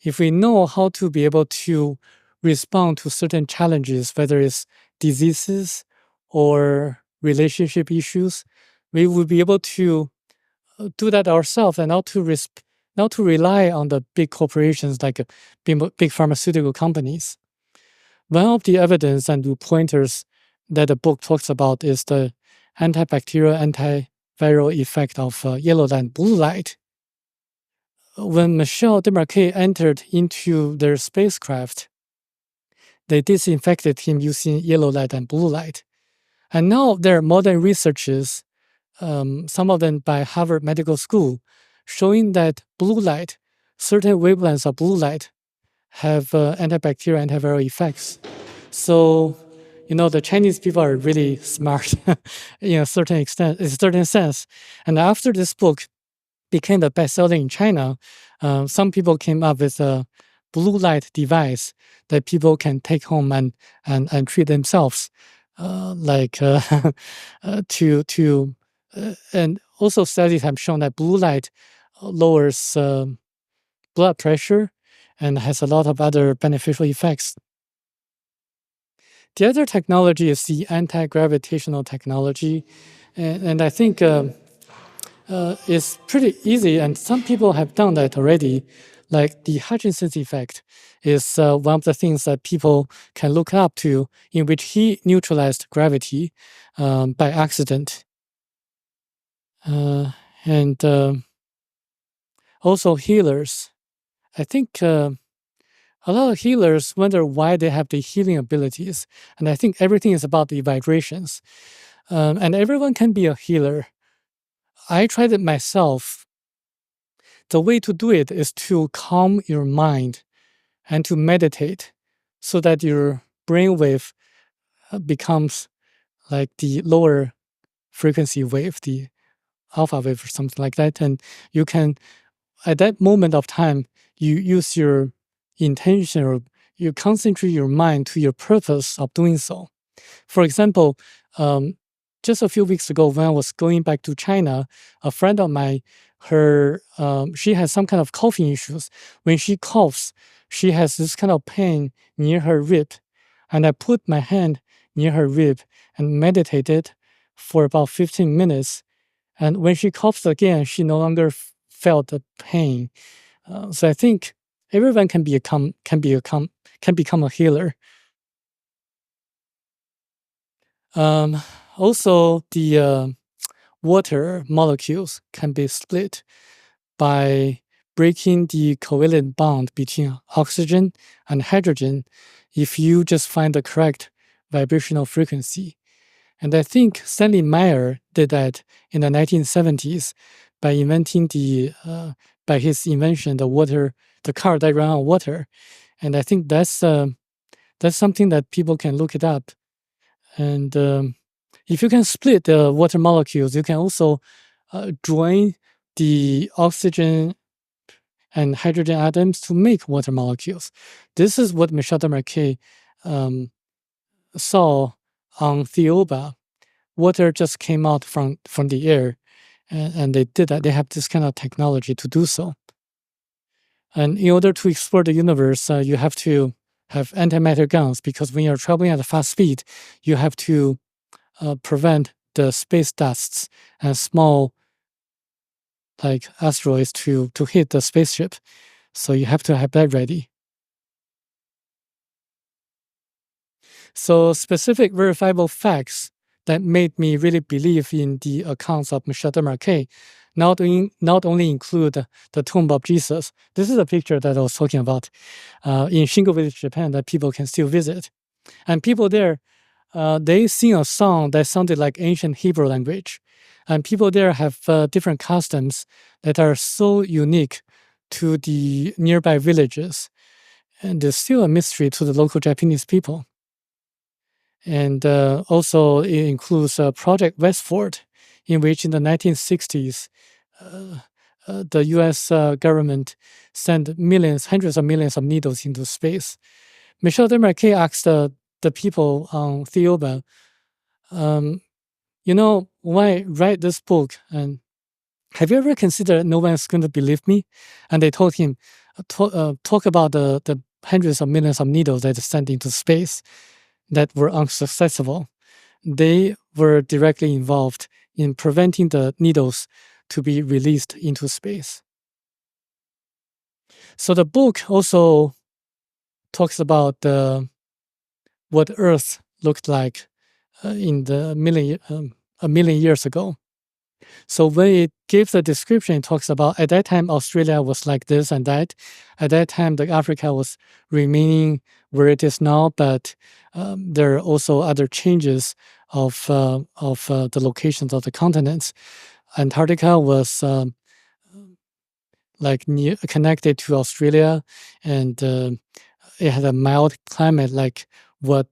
If we know how to be able to respond to certain challenges, whether it's diseases or relationship issues, we will be able to do that ourselves and not to rely on the big corporations like big pharmaceutical companies. One of the evidence and the pointers that the book talks about is the antibacterial, antiviral effect of yellow light and blue light. When Michel Desmarquet entered into their spacecraft, they disinfected him using yellow light and blue light. And now there are modern researches, some of them by Harvard Medical School, showing that blue light, certain wavelengths of blue light, have antibacterial, antiviral effects. So, the Chinese people are really smart in a certain extent, in a certain sense. And after this book became the bestseller in China, some people came up with a blue light device that people can take home and treat themselves, and also studies have shown that blue light lowers blood pressure and has a lot of other beneficial effects. The other technology is the anti-gravitational technology, and I think it's pretty easy, and some people have done that already. Like the Hutchinson's effect is one of the things that people can look up to, in which he neutralized gravity by accident. And also healers. I think a lot of healers wonder why they have the healing abilities, and I think everything is about the vibrations. And everyone can be a healer. I tried it myself. The way to do it is to calm your mind and to meditate so that your brainwave becomes like the lower frequency wave, the alpha wave or something like that. And you can, at that moment of time, you use your intention or you concentrate your mind to your purpose of doing so. For example, just a few weeks ago, when I was going back to China, a friend of mine, she has some kind of coughing issues. When she coughs, she has this kind of pain near her rib, and I put my hand near her rib and meditated for about 15 minutes. And when she coughs again, she no longer felt the pain. So I think everyone can become a healer. Also, the water molecules can be split by breaking the covalent bond between oxygen and hydrogen if you just find the correct vibrational frequency. And I think Stanley Meyer did that in the 1970s by by his invention, the car that ran on water. And I think that's something that people can look it up. And if you can split the water molecules, you can also join the oxygen and hydrogen atoms to make water molecules. This is what Michel Desmarquet saw on Thiaoouba. Water just came out from the air, and they did that. They have this kind of technology to do so. And in order to explore the universe, you have to have antimatter guns, because when you're traveling at a fast speed, you have to prevent the space dusts and small like asteroids to hit the spaceship. So you have to have that ready. So specific verifiable facts that made me really believe in the accounts of Michel Desmarquet not only include the tomb of Jesus. This is a picture that I was talking about in Shingo Village, Japan, that people can still visit. And people there, they sing a song that sounded like ancient Hebrew language. And people there have different customs that are so unique to the nearby villages. And there's still a mystery to the local Japanese people. And also it includes Project Westford, in which in the 1960s, the US government sent hundreds of millions of needles into space. Michel Desmarquet asked the people on Thiaoouba, Um, when I write this book, and have you ever considered no one is going to believe me? And they told him, talk about the hundreds of millions of needles that are sent into space that were unsuccessful. They were directly involved in preventing the needles to be released into space. So the book also talks about what Earth looked like in a million years ago. So when it gives a description, it talks about at that time Australia was like this and that. At that time, the Africa was remaining where it is now, but there are also other changes of the locations of the continents. Antarctica was connected to Australia, and it had a mild climate like what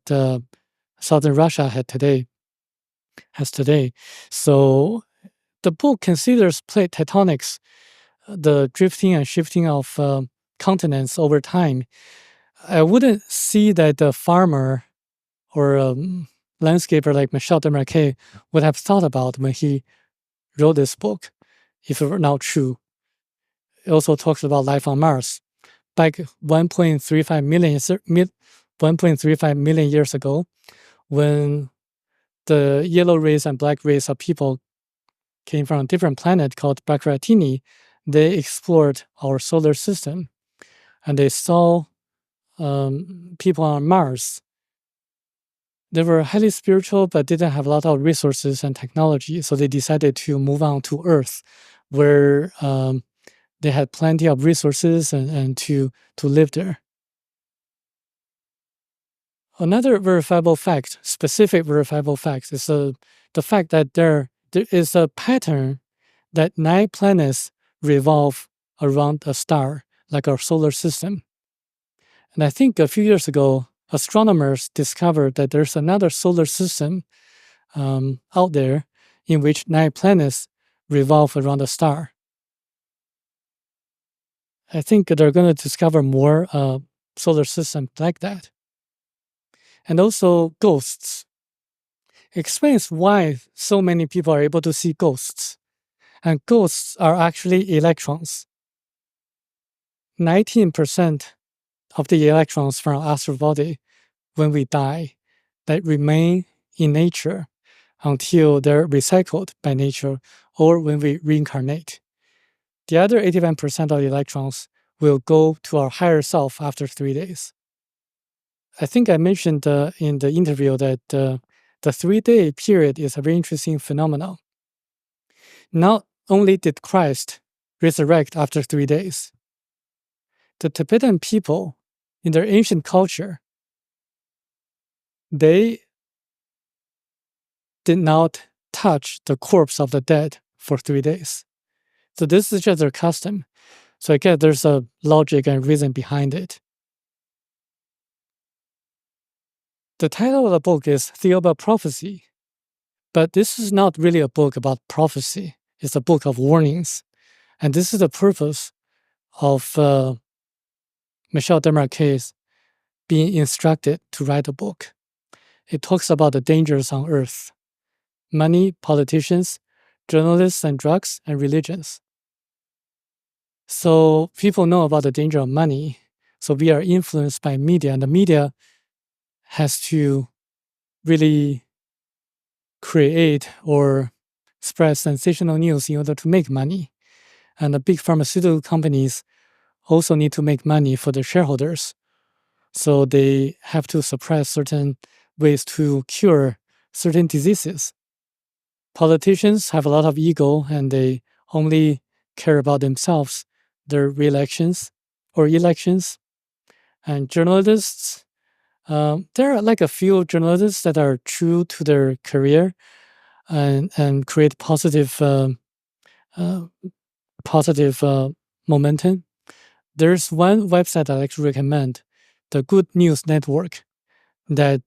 southern Russia has today. So the book considers plate tectonics, the drifting and shifting of continents over time. I wouldn't see that the farmer or landscaper like Michel Demarquet would have thought about when he wrote this book, if it were not true. It also talks about life on Mars. Back 1.35 million years ago, when the yellow race and black race of people came from a different planet called Bacratini, they explored our solar system and they saw people on Mars. They were highly spiritual but didn't have a lot of resources and technology, so they decided to move on to Earth, where they had plenty of resources and to live there. Another verifiable fact, specific verifiable fact, is the fact that there is a pattern that 9 planets revolve around a star, like our solar system. And I think a few years ago, astronomers discovered that there's another solar system out there in which 9 planets revolve around a star. I think they're going to discover more solar systems like that. And also ghosts. Explains why so many people are able to see ghosts. And ghosts are actually electrons. 19% of the electrons from our astral body when we die that remain in nature until they're recycled by nature or when we reincarnate. The other 81% of the electrons will go to our higher self after 3 days. I think I mentioned in the interview that the 3-day period is a very interesting phenomenon. Not only did Christ resurrect after 3 days, the Tibetan people in their ancient culture, they did not touch the corpse of the dead for 3 days. So this is just their custom. So I guess there's a logic and reason behind it. The title of the book is Thiaoouba Prophecy, but this is not really a book about prophecy. It's a book of warnings. And this is the purpose of Michel Demarquet being instructed to write a book. It talks about the dangers on earth: money, politicians, journalists and drugs, and religions. So people know about the danger of money. So we are influenced by media, and the media has to really create or spread sensational news in order to make money. And the big pharmaceutical companies also need to make money for their shareholders. So they have to suppress certain ways to cure certain diseases. Politicians have a lot of ego and they only care about themselves, their re-elections or elections. And journalists, there are like a few journalists that are true to their career and create positive momentum. There's one website I like to recommend, the Good News Network, that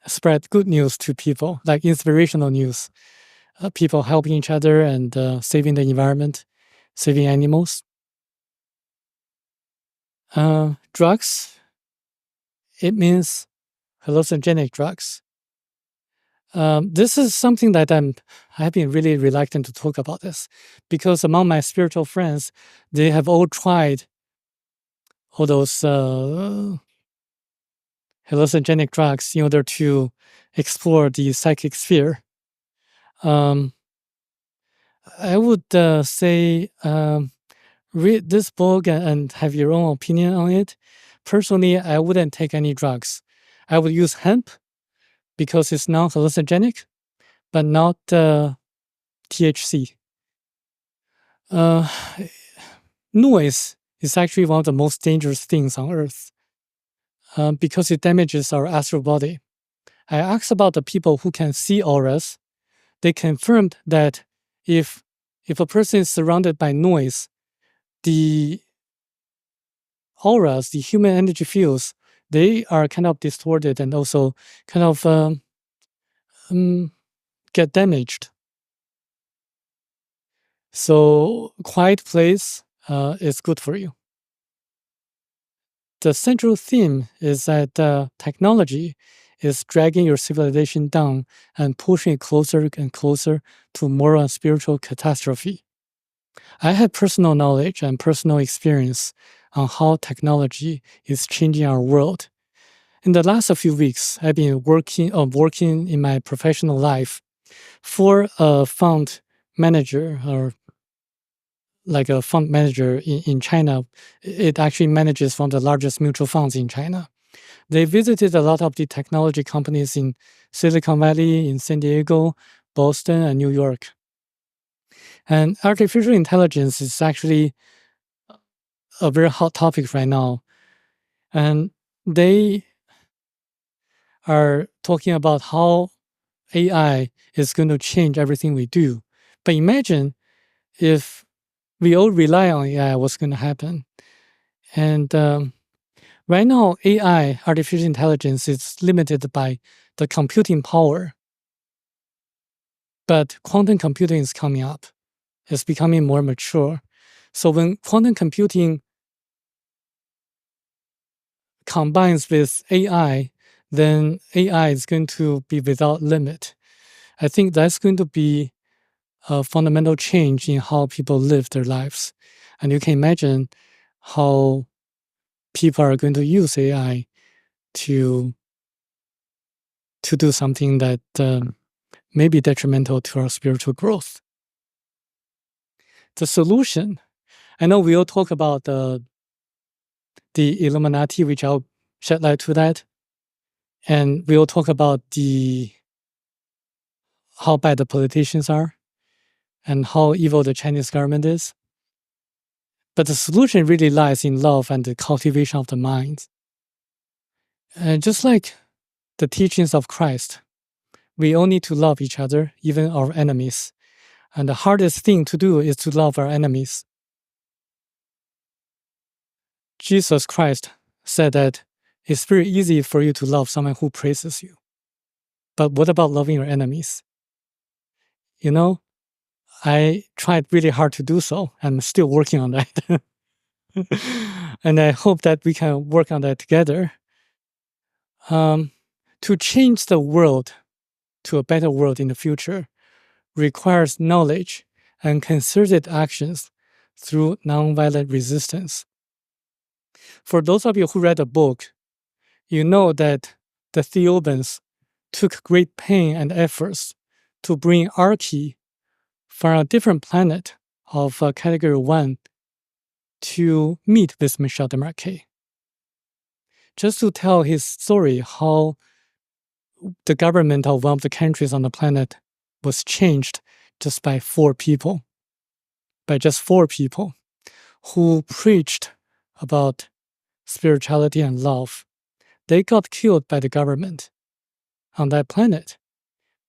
spread good news to people, like inspirational news, people helping each other and saving the environment, saving animals. Drugs, it means hallucinogenic drugs. This is something that I've been really reluctant to talk about this, because among my spiritual friends, they have all tried all those hallucinogenic drugs in order to explore the psychic sphere. I would say read this book and have your own opinion on it. Personally, I wouldn't take any drugs. I would use hemp because it's non-hallucinogenic, but not THC. Noise is actually one of the most dangerous things on earth because it damages our astral body. I asked about the people who can see auras. They confirmed that if a person is surrounded by noise, the auras, the human energy fields, they are kind of distorted and also kind of get damaged. So quiet place is good for you. The central theme is that technology is dragging your civilization down and pushing it closer and closer to moral and spiritual catastrophe. I have personal knowledge and personal experience on how technology is changing our world. In the last few weeks, I've been working in my professional life for a fund manager, or like a fund manager in China. It actually manages one of the largest mutual funds in China. They visited a lot of the technology companies in Silicon Valley, in San Diego, Boston, and New York. And artificial intelligence is actually a very hot topic right now. And they are talking about how AI is going to change everything we do. But imagine if we all rely on AI, what's going to happen? And right now, AI, artificial intelligence, is limited by the computing power. But quantum computing is coming up. It's becoming more mature. So when quantum computing combines with AI, then AI is going to be without limit. I think that's going to be a fundamental change in how people live their lives. And you can imagine how people are going to use AI to do something that may be detrimental to our spiritual growth. The solution, I know we all talk about the Illuminati, which I'll shed light to that. And we'll talk about how bad the politicians are and how evil the Chinese government is. But the solution really lies in love and the cultivation of the mind. And just like the teachings of Christ, we all need to love each other, even our enemies. And the hardest thing to do is to love our enemies. Jesus Christ said that it's very easy for you to love someone who praises you. But what about loving your enemies? You know, I tried really hard to do so. I'm still working on that. And I hope that we can work on that together. To change the world to a better world in the future requires knowledge and concerted actions through nonviolent resistance. For those of you who read the book, you know that the Thiaoubans took great pain and efforts to bring Archie from a different planet of Category 1 to meet with Michel Desmarquet. Just to tell his story, how the government of one of the countries on the planet was changed just by just 4 people who preached about spirituality and love. They got killed by the government on that planet.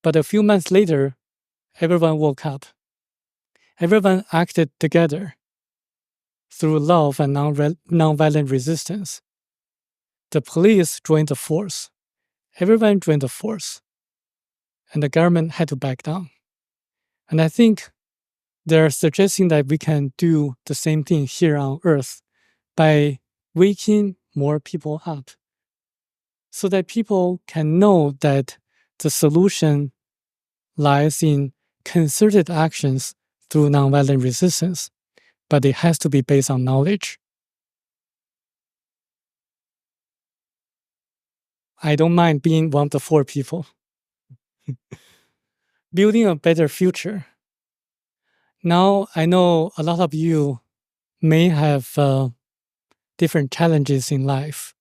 But a few months later, everyone woke up. Everyone acted together through love and nonviolent resistance. The police joined the force. Everyone joined the force. And the government had to back down. And I think they're suggesting that we can do the same thing here on Earth by waking more people up so that people can know that the solution lies in concerted actions through nonviolent resistance, but it has to be based on knowledge. I don't mind being one of the 4 people. Building a better future. Now, I know a lot of you may have different challenges in life,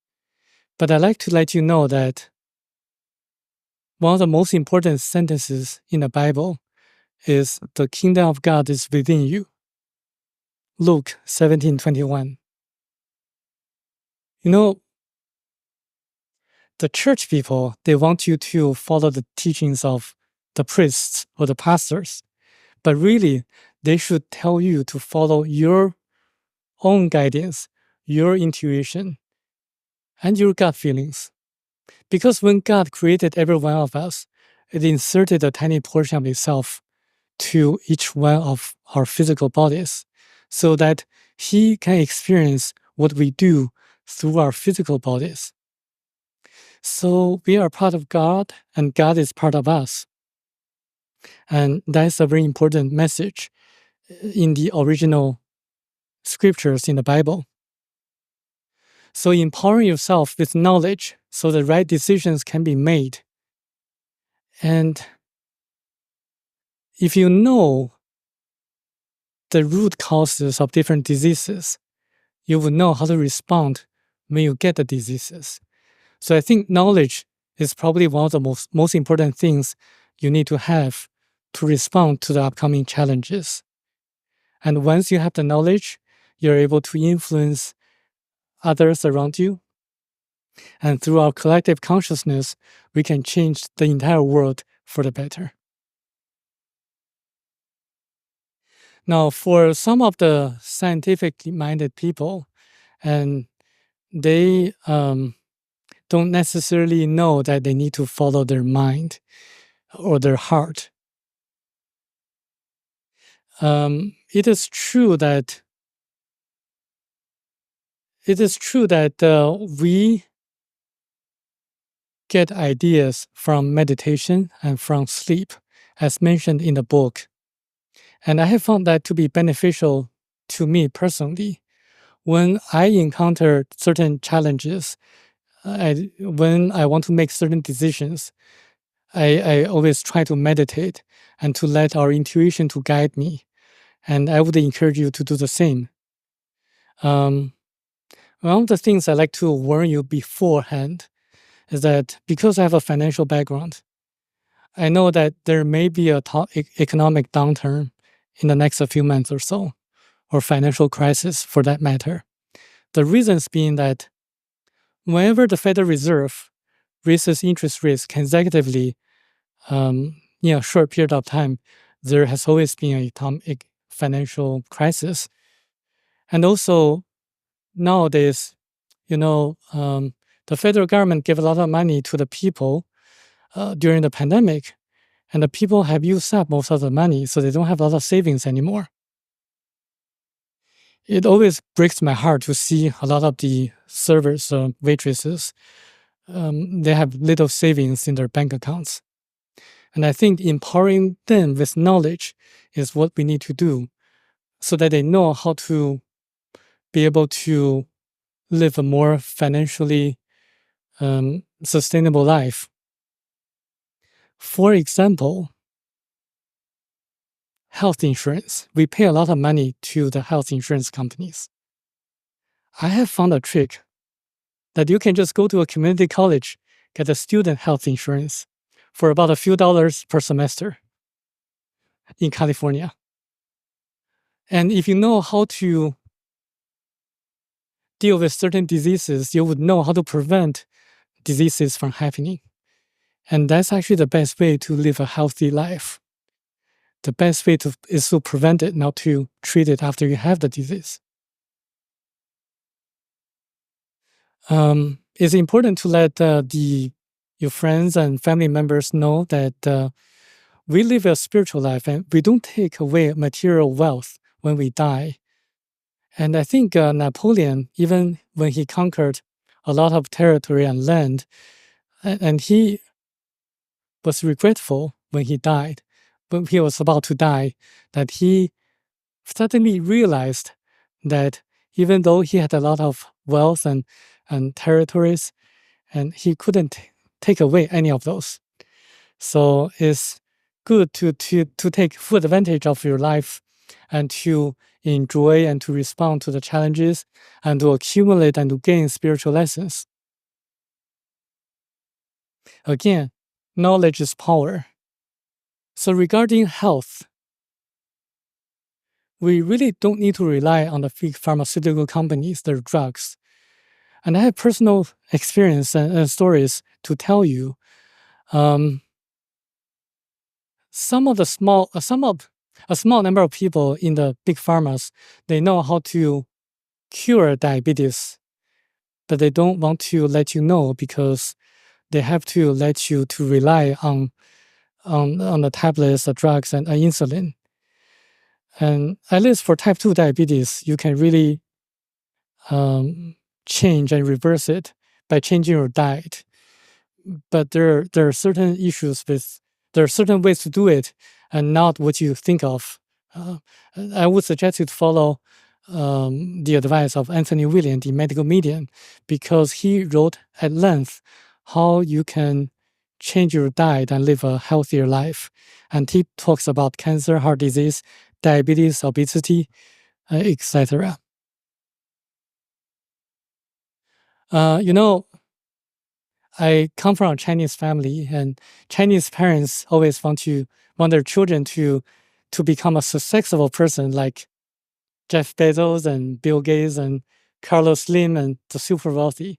but I'd like to let you know that one of the most important sentences in the Bible is the kingdom of God is within you. Luke 17:21. You know, the church people, they want you to follow the teachings of the priests or the pastors, but really, they should tell you to follow your own guidance, your intuition, and your gut feelings. Because when God created every one of us, it inserted a tiny portion of itself to each one of our physical bodies so that He can experience what we do through our physical bodies. So we are part of God, and God is part of us. And that's a very important message in the original scriptures in the Bible. So empowering yourself with knowledge so the right decisions can be made. And if you know the root causes of different diseases, you will know how to respond when you get the diseases. So I think knowledge is probably one of the most important things you need to have to respond to the upcoming challenges. And once you have the knowledge, you're able to influence others around you. And through our collective consciousness, we can change the entire world for the better. Now, for some of the scientifically minded people, and they don't necessarily know that they need to follow their mind or their heart. It is true that we get ideas from meditation and from sleep, as mentioned in the book. And I have found that to be beneficial to me personally. When I encounter certain challenges, when I want to make certain decisions, I always try to meditate and to let our intuition to guide me. And I would encourage you to do the same. One of the things I like to warn you beforehand is that because I have a financial background, I know that there may be a economic downturn in the next few months or so, or financial crisis for that matter. The reasons being that whenever the Federal Reserve raises interest rates consecutively in a short period of time, there has always been a financial crisis. And also, nowadays, the federal government gave a lot of money to the people during the pandemic, and the people have used up most of the money, so they don't have a lot of savings anymore. It always breaks my heart to see a lot of the servers, waitresses, they have little savings in their bank accounts. And I think empowering them with knowledge is what we need to do so that they know how to be able to live a more financially sustainable life. For example, health insurance. We pay a lot of money to the health insurance companies. I have found a trick that you can just go to a community college, get a student health insurance for about a few dollars per semester in California. And if you know how to deal with certain diseases, you would know how to prevent diseases from happening. And that's actually the best way to live a healthy life. The best way is to prevent it, not to treat it after you have the disease. It's important to let your friends and family members know that we live a spiritual life and we don't take away material wealth when we die. And I think Napoleon, even when he conquered a lot of territory and land, and he was regretful when he died, when he was about to die, that he suddenly realized that even though he had a lot of wealth and territories, and he couldn't take away any of those. So it's good to take full advantage of your life and to enjoy and to respond to the challenges and to accumulate and to gain spiritual lessons. Again, knowledge is power. So regarding health, we really don't need to rely on the big pharmaceutical companies, their drugs. And I have personal experience and stories to tell you. Some of a small number of people in the big pharmas, they know how to cure diabetes, but they don't want to let you know because they have to let you to rely on the tablets, the drugs, and insulin. And at least for type 2 diabetes, you can really change and reverse it by changing your diet. But there are certain issues with, there are certain ways to do it and not what you think of. I would suggest you to follow the advice of Anthony William, the medical medium, because he wrote at length how you can change your diet and live a healthier life. And he talks about cancer, heart disease, diabetes, obesity, etc. You know, I come from a Chinese family, and Chinese parents always want their children to become a successful person like Jeff Bezos and Bill Gates and Carlos Slim and the super wealthy.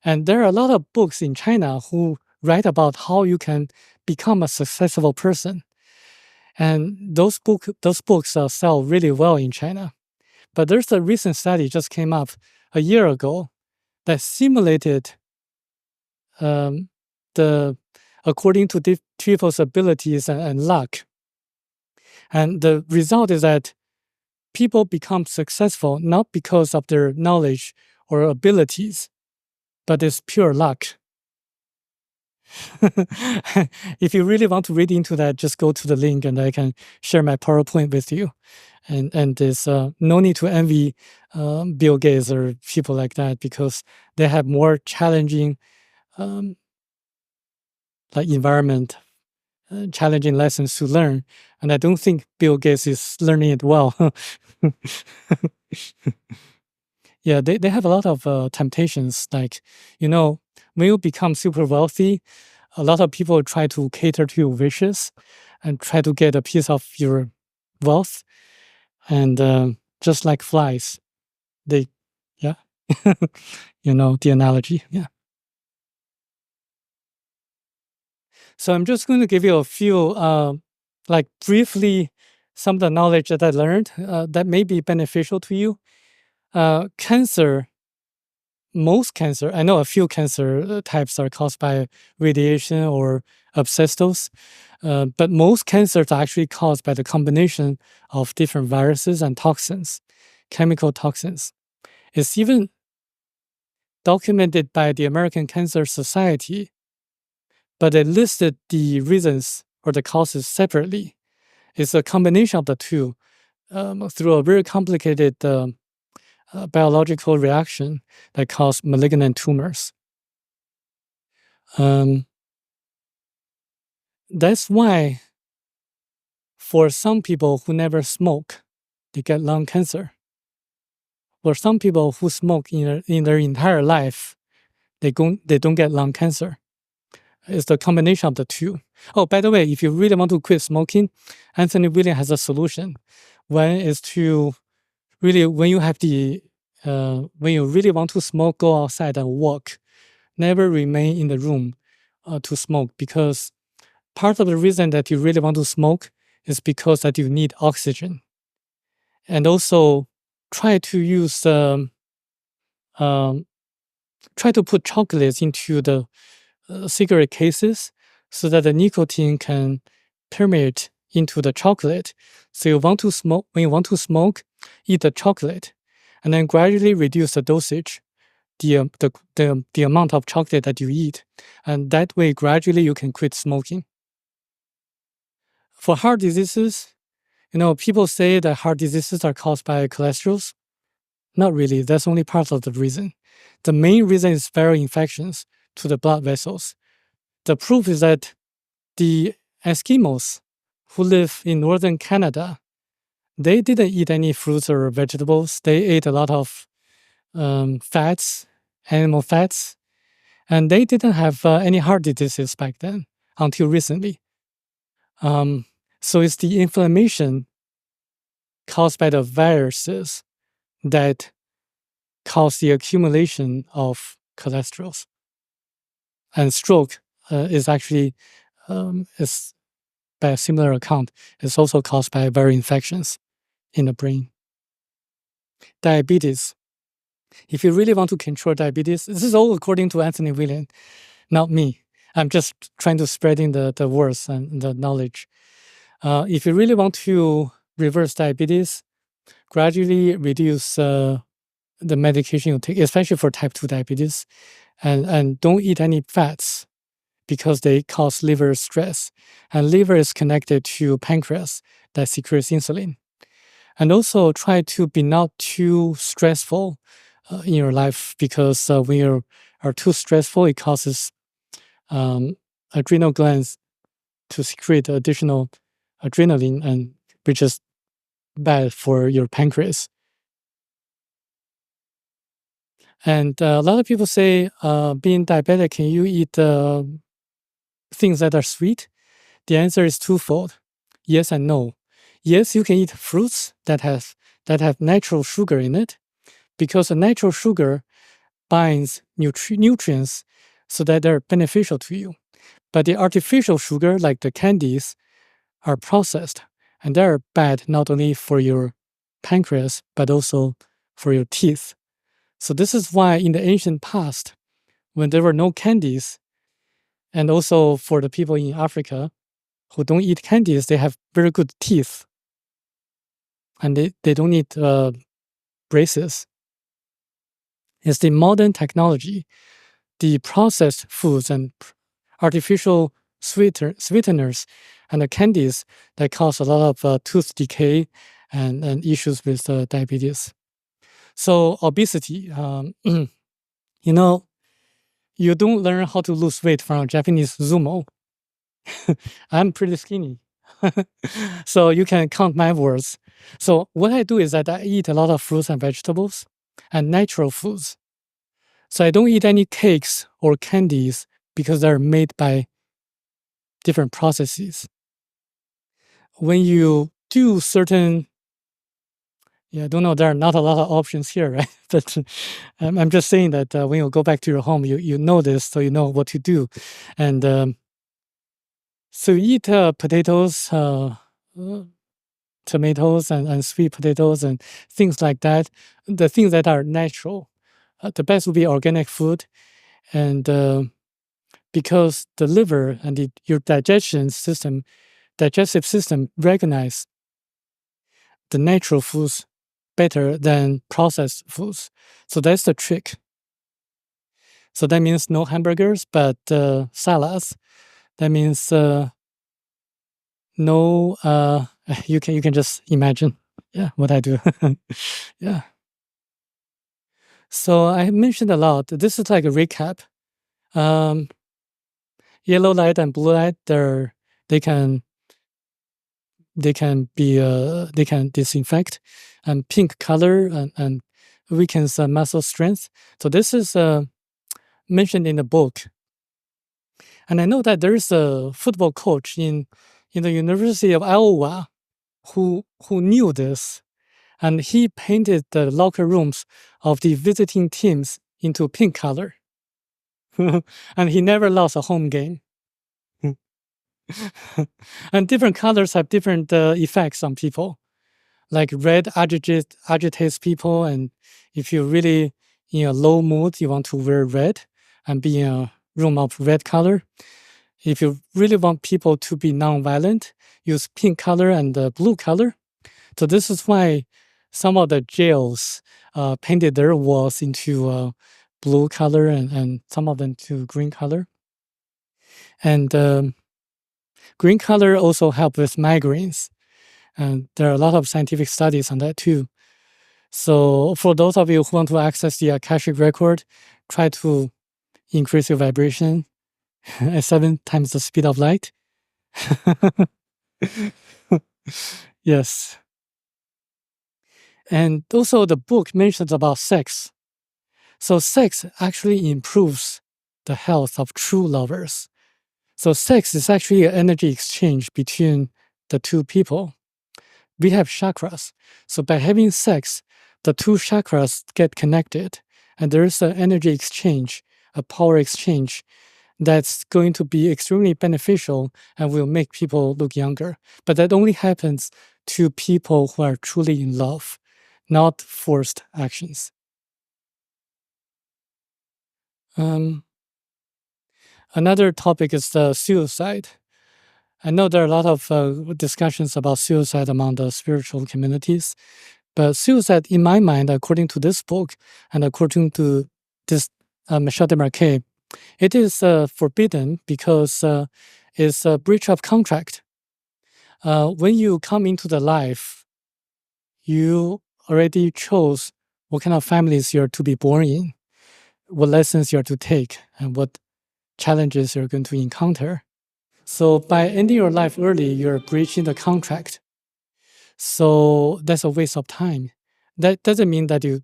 And there are a lot of books in China who write about how you can become a successful person. And those books sell really well in China. But there's a recent study just came up a year ago that simulated according to people's abilities and luck. And the result is that people become successful not because of their knowledge or abilities, but it's pure luck. If you really want to read into that, just go to the link and I can share my PowerPoint with you. And there's no need to envy Bill Gates or people like that because they have more challenging like environment, challenging lessons to learn. And I don't think Bill Gates is learning it well. Yeah, they have a lot of temptations. Like, when you become super wealthy, a lot of people try to cater to your wishes and try to get a piece of your wealth. And just like flies, they, yeah, the analogy. Yeah. So I'm just going to give you a few, like briefly, some of the knowledge that I learned that may be beneficial to you. Most cancer, I know a few cancer types are caused by radiation or asbestos, but most cancers are actually caused by the combination of different viruses and toxins, chemical toxins. It's even documented by the American Cancer Society, but they listed the reasons or the causes separately. It's a combination of the two through a very complicated biological reaction that cause malignant tumors. That's why for some people who never smoke, they get lung cancer. For some people who smoke in their entire life, they don't get lung cancer. It's the combination of the two. Oh, by the way, if you really want to quit smoking, Anthony William has a solution. One is to really, when you really want to smoke, go outside and walk. Never remain in the room to smoke, because part of the reason that you really want to smoke is because that you need oxygen. And also try to put chocolates into the cigarette cases so that the nicotine can permeate into the chocolate. So when you want to smoke, eat the chocolate, and then gradually reduce the dosage, the amount of chocolate that you eat, and that way gradually you can quit smoking. For heart diseases, people say that heart diseases are caused by cholesterol. Not really. That's only part of the reason. The main reason is viral infections to the blood vessels. The proof is that the Eskimos who live in northern Canada, they didn't eat any fruits or vegetables. They ate a lot of fats, animal fats, and they didn't have any heart diseases back then until recently. So it's the inflammation caused by the viruses that cause the accumulation of cholesterol. And stroke is actually is by a similar account. It's also caused by viral infections in the brain. Diabetes. If you really want to control diabetes, this is all according to Anthony William, not me. I'm just trying to spread in the words and the knowledge. If you really want to reverse diabetes, gradually reduce the medication you take, especially for type 2 diabetes, and don't eat any fats because they cause liver stress. And liver is connected to pancreas that secretes insulin. And also try to be not too stressful in your life, because when you are too stressful, it causes adrenal glands to secrete additional adrenaline, and which is bad for your pancreas. And a lot of people say, being diabetic, can you eat things that are sweet? The answer is twofold: yes and no. Yes, you can eat fruits that have natural sugar in it, because the natural sugar binds nutrients so that they're beneficial to you. But the artificial sugar, like the candies, are processed, and they're bad not only for your pancreas, but also for your teeth. So this is why in the ancient past, when there were no candies, and also for the people in Africa who don't eat candies, they have very good teeth, and they don't need braces. It's the modern technology, the processed foods and artificial sweeteners and the candies that cause a lot of tooth decay and issues with diabetes. So obesity, you don't learn how to lose weight from a Japanese sumo. I'm pretty skinny. So you can count my words. So what I do is that I eat a lot of fruits and vegetables and natural foods. So I don't eat any cakes or candies because they're made by different processes. When you do certain, I don't know, there are not a lot of options here, right? But I'm just saying that when you go back to your home, you know this, so you know what to do. And so you eat potatoes, tomatoes, and sweet potatoes, and things like that, the things that are natural. The best would be organic food. And because the liver and your digestive system recognize the natural foods better than processed foods. So that's the trick. So that means no hamburgers, but salads. That means no. You can just imagine, what I do. Yeah. So I mentioned a lot. This is like a recap. Yellow light and blue light, they can disinfect, and pink color and weakens muscle strength. So this is mentioned in the book. And I know that there is a football coach in the University of Iowa who knew this, and he painted the locker rooms of the visiting teams into pink color. And he never lost a home game. And different colors have different effects on people. Like red agitates people, and if you're really in a low mood, you want to wear red and be in a room of red color. If you really want people to be non-violent, use pink color and blue color. So this is why some of the jails painted their walls into blue color and some of them to green color. And Green color also help with migraines. And there are a lot of scientific studies on that too. So for those of you who want to access the Akashic record, try to increase your vibration at 7 times the speed of light. Yes. And also the book mentions about sex. So sex actually improves the health of true lovers. So sex is actually an energy exchange between the two people. We have chakras. So by having sex, the two chakras get connected, and there is an energy exchange, a power exchange that's going to be extremely beneficial and will make people look younger. But that only happens to people who are truly in love, not forced actions. Another topic is the suicide. I know there are a lot of discussions about suicide among the spiritual communities, but suicide, in my mind, according to this book and according to this Michel Desmarquet, it is forbidden because it's a breach of contract. When you come into the life, you already chose what kind of families you're to be born in, what lessons you're to take, and what challenges you're going to encounter. So by ending your life early, you're breaching the contract. So that's a waste of time. That doesn't mean that that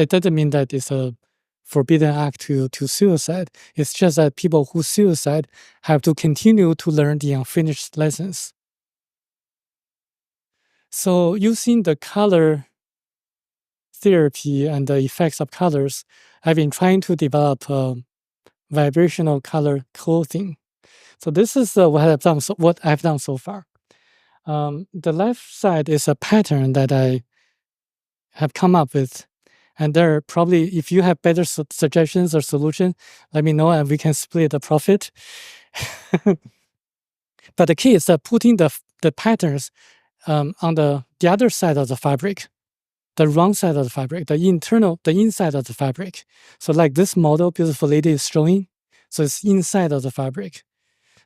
doesn't mean that it's a forbidden act to suicide. It's just that people who suicide have to continue to learn the unfinished lessons. So using the color therapy and the effects of colors, I've been trying to develop vibrational color clothing. So this is what I've done so far. The left side is a pattern that I have come up with. And there are probably, if you have better suggestions or solution, let me know and we can split the profit. But the key is that putting the patterns on the other side of the fabric, the wrong side of the fabric, the inside of the fabric. So like this model, beautiful lady is showing. So it's inside of the fabric.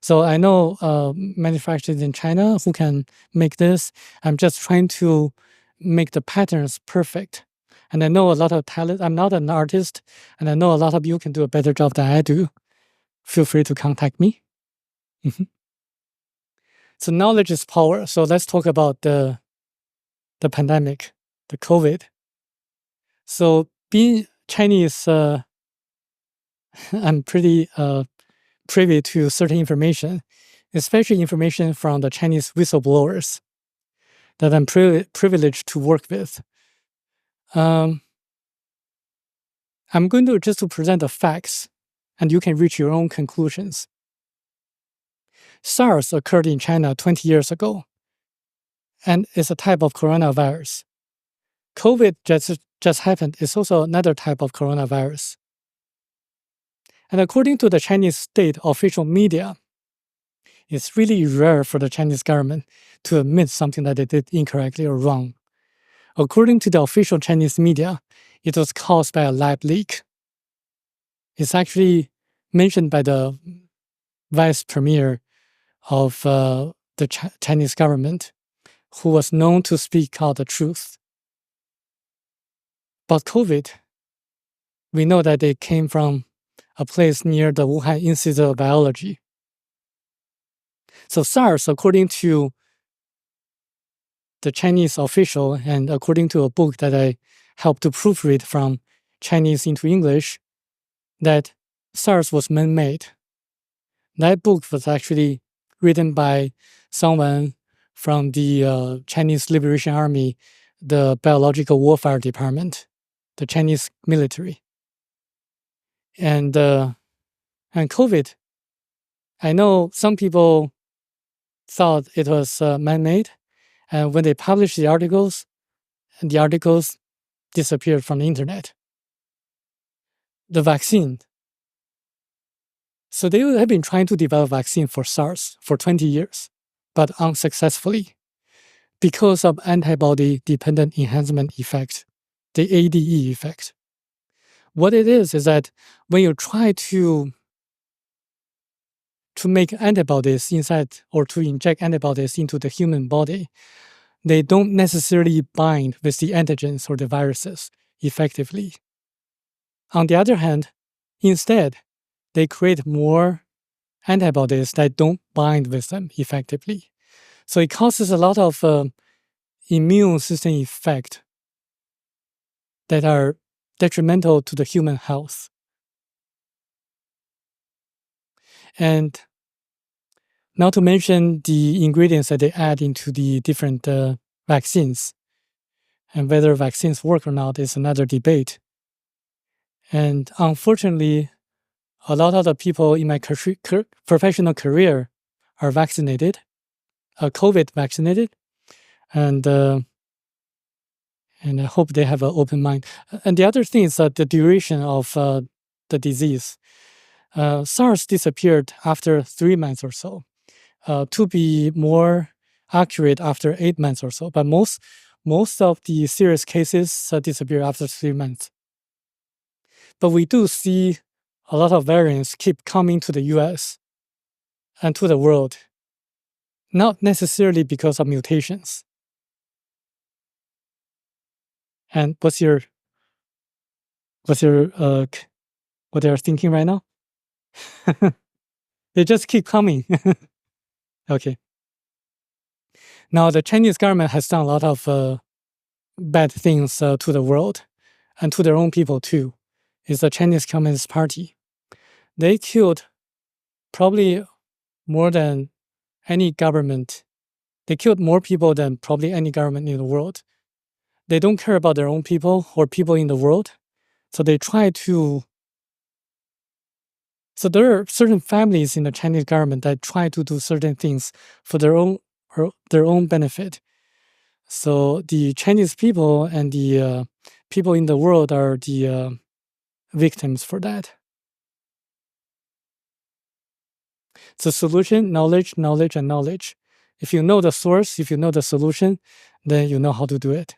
So I know manufacturers in China who can make this. I'm just trying to make the patterns perfect. And I know a lot of talent. I'm not an artist, and I know a lot of you can do a better job than I do. Feel free to contact me. So knowledge is power. So let's talk about the pandemic, the COVID. So being Chinese, I'm pretty privy to certain information, especially information from the Chinese whistleblowers that I'm privileged to work with. I'm going to just to present the facts, and you can reach your own conclusions. SARS occurred in China 20 years ago, and it's a type of coronavirus. COVID just happened. It's also another type of coronavirus. And according to the Chinese state official media, it's really rare for the Chinese government to admit something that they did incorrectly or wrong. According to the official Chinese media, it was caused by a lab leak. It's actually mentioned by the vice premier of the Chinese government, who was known to speak out the truth. But COVID, we know that it came from a place near the Wuhan Institute of Biology. So SARS, according to the Chinese official and according to a book that I helped to proofread from Chinese into English, that SARS was man-made. That book was actually written by someone from the Chinese Liberation Army, the Biological Warfare Department, the Chinese military. And COVID, I know some people thought it was man-made, and when they published the articles disappeared from the internet. The vaccine. So they have been trying to develop vaccine for SARS for 20 years, but unsuccessfully because of antibody-dependent enhancement effect, the ADE effect. What it is that when you try to to make antibodies inside or to inject antibodies into the human body, they don't necessarily bind with the antigens or the viruses effectively. On the other hand, instead, they create more antibodies that don't bind with them effectively. So it causes a lot of immune system effect that are detrimental to the human health. And not to mention the ingredients that they add into the different vaccines. And whether vaccines work or not is another debate. And unfortunately, a lot of the people in my professional career are vaccinated, COVID vaccinated, and I hope they have an open mind. And the other thing is that the duration of the disease. SARS disappeared after 3 months or so. To be more accurate, after 8 months or so. But most of the serious cases disappear after 3 months. But we do see a lot of variants keep coming to the US and to the world, not necessarily because of mutations. And what's your what they're thinking right now? They just keep coming. Okay. Now, the Chinese government has done a lot of bad things to the world and to their own people too. It's the Chinese Communist Party. They killed probably more than any government. They killed more people than probably any government in the world. They don't care about their own people or people in the world. So they try to. So there are certain families in the Chinese government that try to do certain things for their own benefit. So the Chinese people and the people in the world are the victims for that. So solution, knowledge, knowledge, and knowledge. If you know the source, if you know the solution, then you know how to do it.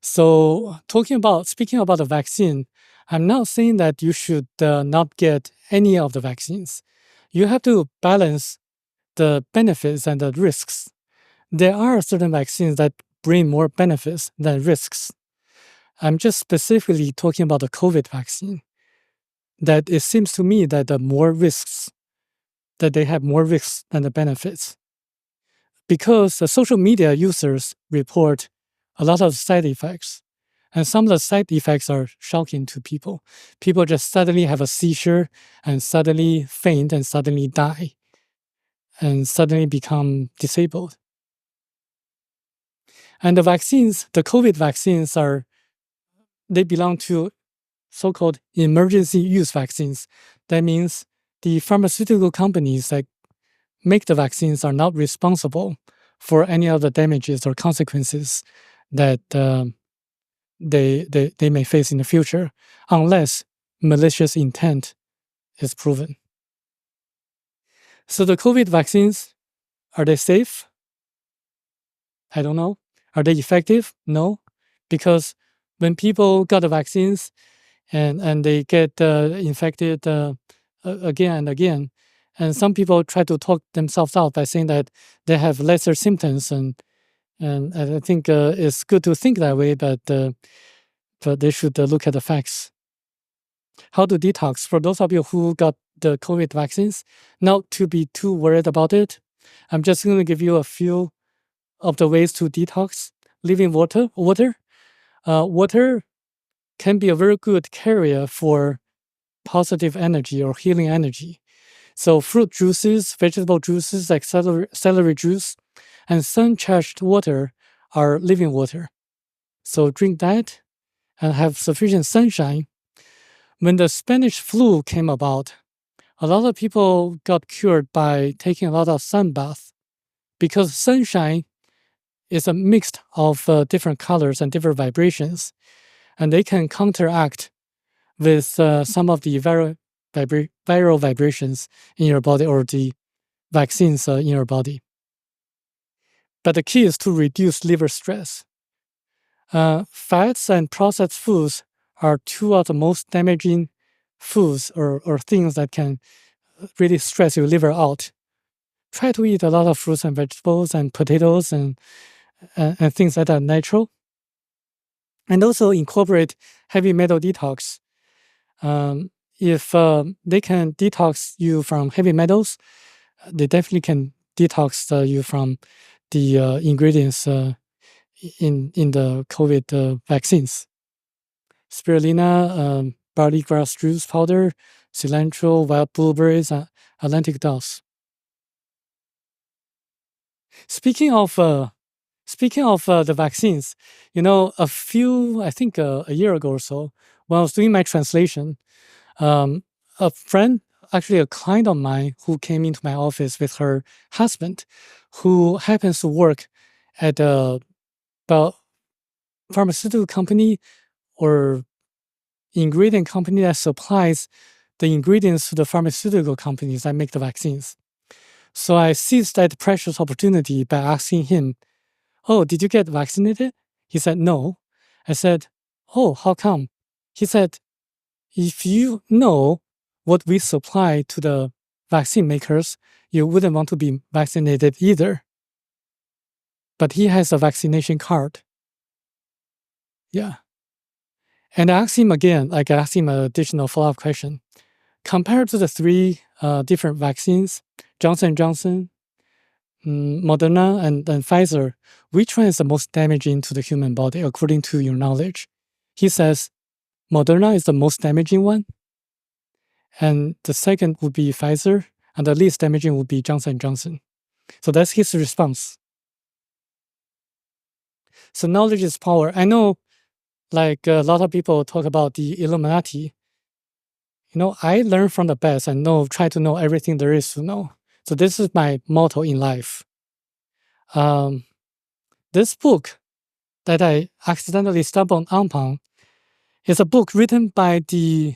So speaking about the vaccine, I'm not saying that you should not get any of the vaccines. You have to balance the benefits and the risks. There are certain vaccines that bring more benefits than risks. I'm just specifically talking about the COVID vaccine. That it seems to me that they have more risks than the benefits. Because the social media users report a lot of side effects. And some of the side effects are shocking to people. People just suddenly have a seizure and suddenly faint and suddenly die and suddenly become disabled. And the vaccines, the COVID vaccines they belong to so-called emergency use vaccines. That means the pharmaceutical companies that make the vaccines are not responsible for any of the damages or consequences that they may face in the future, unless malicious intent is proven. So the COVID vaccines, are they safe? I don't know. Are they effective? No, because when people got the vaccines and they get infected again and again, and some people try to talk themselves out by saying that they have lesser symptoms, and I think it's good to think that way, but they should look at the facts. How to detox? For those of you who got the COVID vaccines, not to be too worried about it. I'm just going to give you a few of the ways to detox. Living water. Water can be a very good carrier for positive energy or healing energy. So fruit juices, vegetable juices like celery juice, and sun-charged water are living water. So drink that and have sufficient sunshine. When the Spanish flu came about, a lot of people got cured by taking a lot of sun bath, because sunshine is a mix of different colors and different vibrations, and they can counteract with some of the viral vibrations in your body or the vaccines in your body. But the key is to reduce liver stress. Fats and processed foods are two of the most damaging foods or things that can really stress your liver out. Try to eat a lot of fruits and vegetables and potatoes and things that are natural. And also incorporate heavy metal detox. If they can detox you from heavy metals, they definitely can detox you from the ingredients in the COVID vaccines. Spirulina, barley grass juice powder, cilantro, wild blueberries, Atlantic dulse. Speaking of the vaccines, I think a year ago or so, when I was doing my translation, a friend, actually a client of mine, who came into my office with her husband, who happens to work at a pharmaceutical company or ingredient company that supplies the ingredients to the pharmaceutical companies that make the vaccines. So I seized that precious opportunity by asking him, "Oh, did you get vaccinated?" He said, "No." I said, "Oh, how come?" He said, "If you know what we supply to the vaccine makers, you wouldn't want to be vaccinated either." But he has a vaccination card. Yeah. And I asked him again, I asked him an additional follow-up question. Compared to the three different vaccines, Johnson & Johnson, Moderna, and Pfizer, which one is the most damaging to the human body, according to your knowledge? He says, Moderna is the most damaging one, and the second would be Pfizer, and the least damaging would be Johnson & Johnson. So that's his response. So knowledge is power. I know, a lot of people talk about the Illuminati. I learn from the best and try to know everything there is to know. So this is my motto in life. This book that I accidentally stumbled upon is a book written by the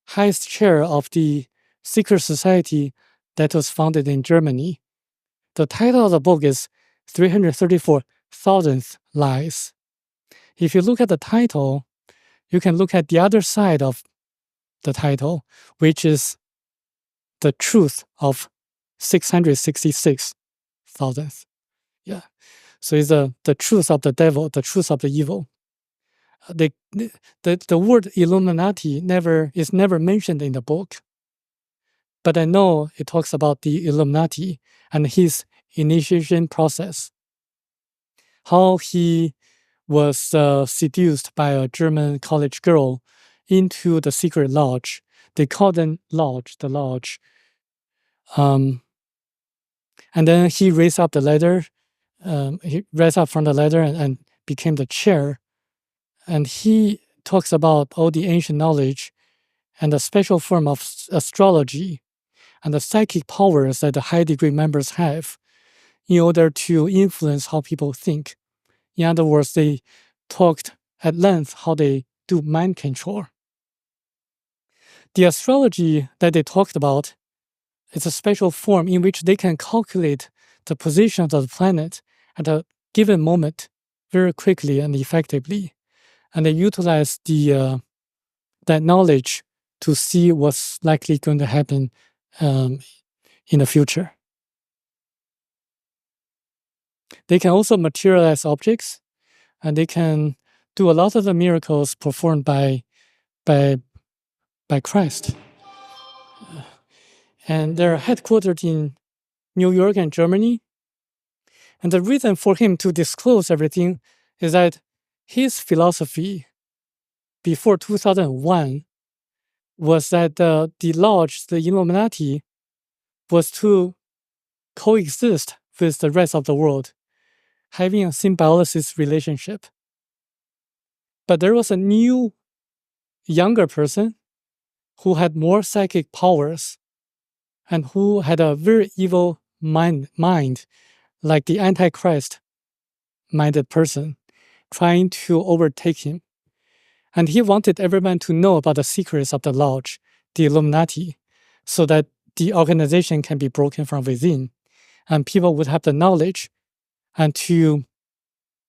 highest chair of the secret society that was founded in Germany. The title of the book is 334,000th Lies. If you look at the title, you can look at the other side of the title, which is the truth of 666,000th. Yeah. So it's the truth of the devil, the truth of the evil. The word Illuminati is never mentioned in the book, but I know it talks about the Illuminati and his initiation process. How he was seduced by a German college girl into the secret lodge. They call them lodge, the lodge. And then he raised up the ladder. He raised up from the ladder and became the chair. And he talks about all the ancient knowledge and the special form of astrology and the psychic powers that the high degree members have in order to influence how people think. In other words, they talked at length how they do mind control. The astrology that they talked about is a special form in which they can calculate the positions of the planet at a given moment very quickly and effectively. And they utilize that knowledge to see what's likely going to happen in the future. They can also materialize objects, and they can do a lot of the miracles performed by Christ. And they're headquartered in New York and Germany. And the reason for him to disclose everything is that his philosophy before 2001 was that the lodge, the Illuminati, was to coexist with the rest of the world, having a symbiosis relationship. But there was a new, younger person who had more psychic powers and who had a very evil mind like the Antichrist-minded person, trying to overtake him. And he wanted everyone to know about the secrets of the lodge, the Illuminati, so that the organization can be broken from within, and people would have the knowledge and to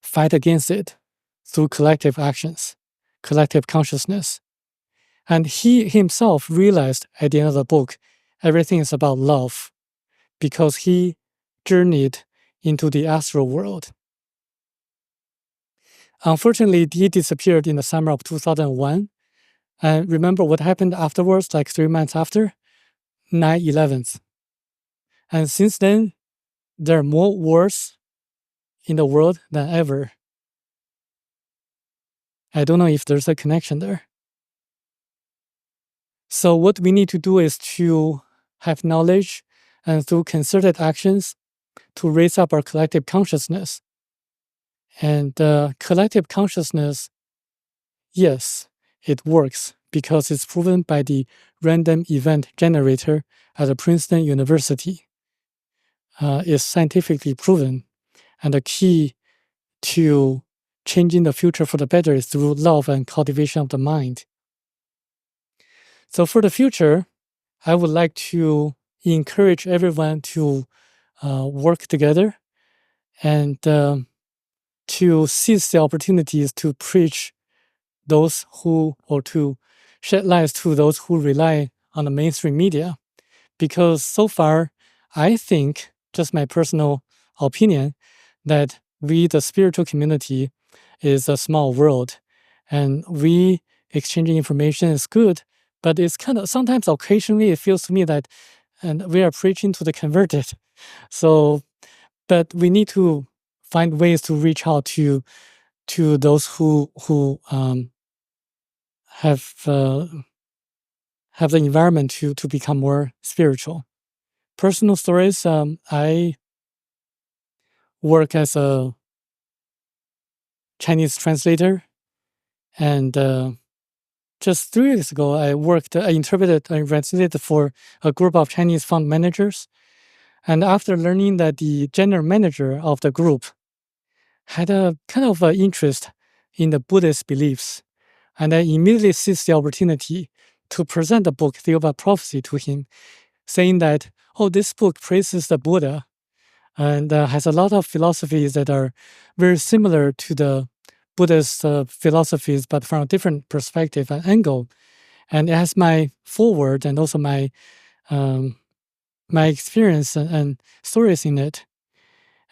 fight against it through collective actions, collective consciousness. And he himself realized at the end of the book, everything is about love, because he journeyed into the astral world. Unfortunately, he disappeared in the summer of 2001. And remember what happened afterwards, like 3 months after? 9/11. And since then, there are more wars in the world than ever. I don't know if there's a connection there. So what we need to do is to have knowledge and through concerted actions to raise up our collective consciousness. And collective consciousness, yes, it works because it's proven by the random event generator at the Princeton University. It's scientifically proven. And the key to changing the future for the better is through love and cultivation of the mind. So for the future, I would like to encourage everyone to work together and to seize the opportunities to preach those who, or to shed light to those who rely on the mainstream media. Because so far, I think, just my personal opinion, that we, the spiritual community, is a small world. And we exchanging information is good, but it's kind of, sometimes occasionally it feels to me that and we are preaching to the converted. So, but we need to find ways to reach out to those who have the environment to become more spiritual. Personal stories. I work as a Chinese translator, and just 3 years ago, I interpreted and translated for a group of Chinese fund managers. And after learning that the general manager of the group had a kind of interest in the Buddhist beliefs, and I immediately seized the opportunity to present the book Thiaoouba Prophecy to him, saying that, oh, this book praises the Buddha and has a lot of philosophies that are very similar to the Buddhist philosophies, but from a different perspective and angle. And it has my foreword and also my experience and stories in it.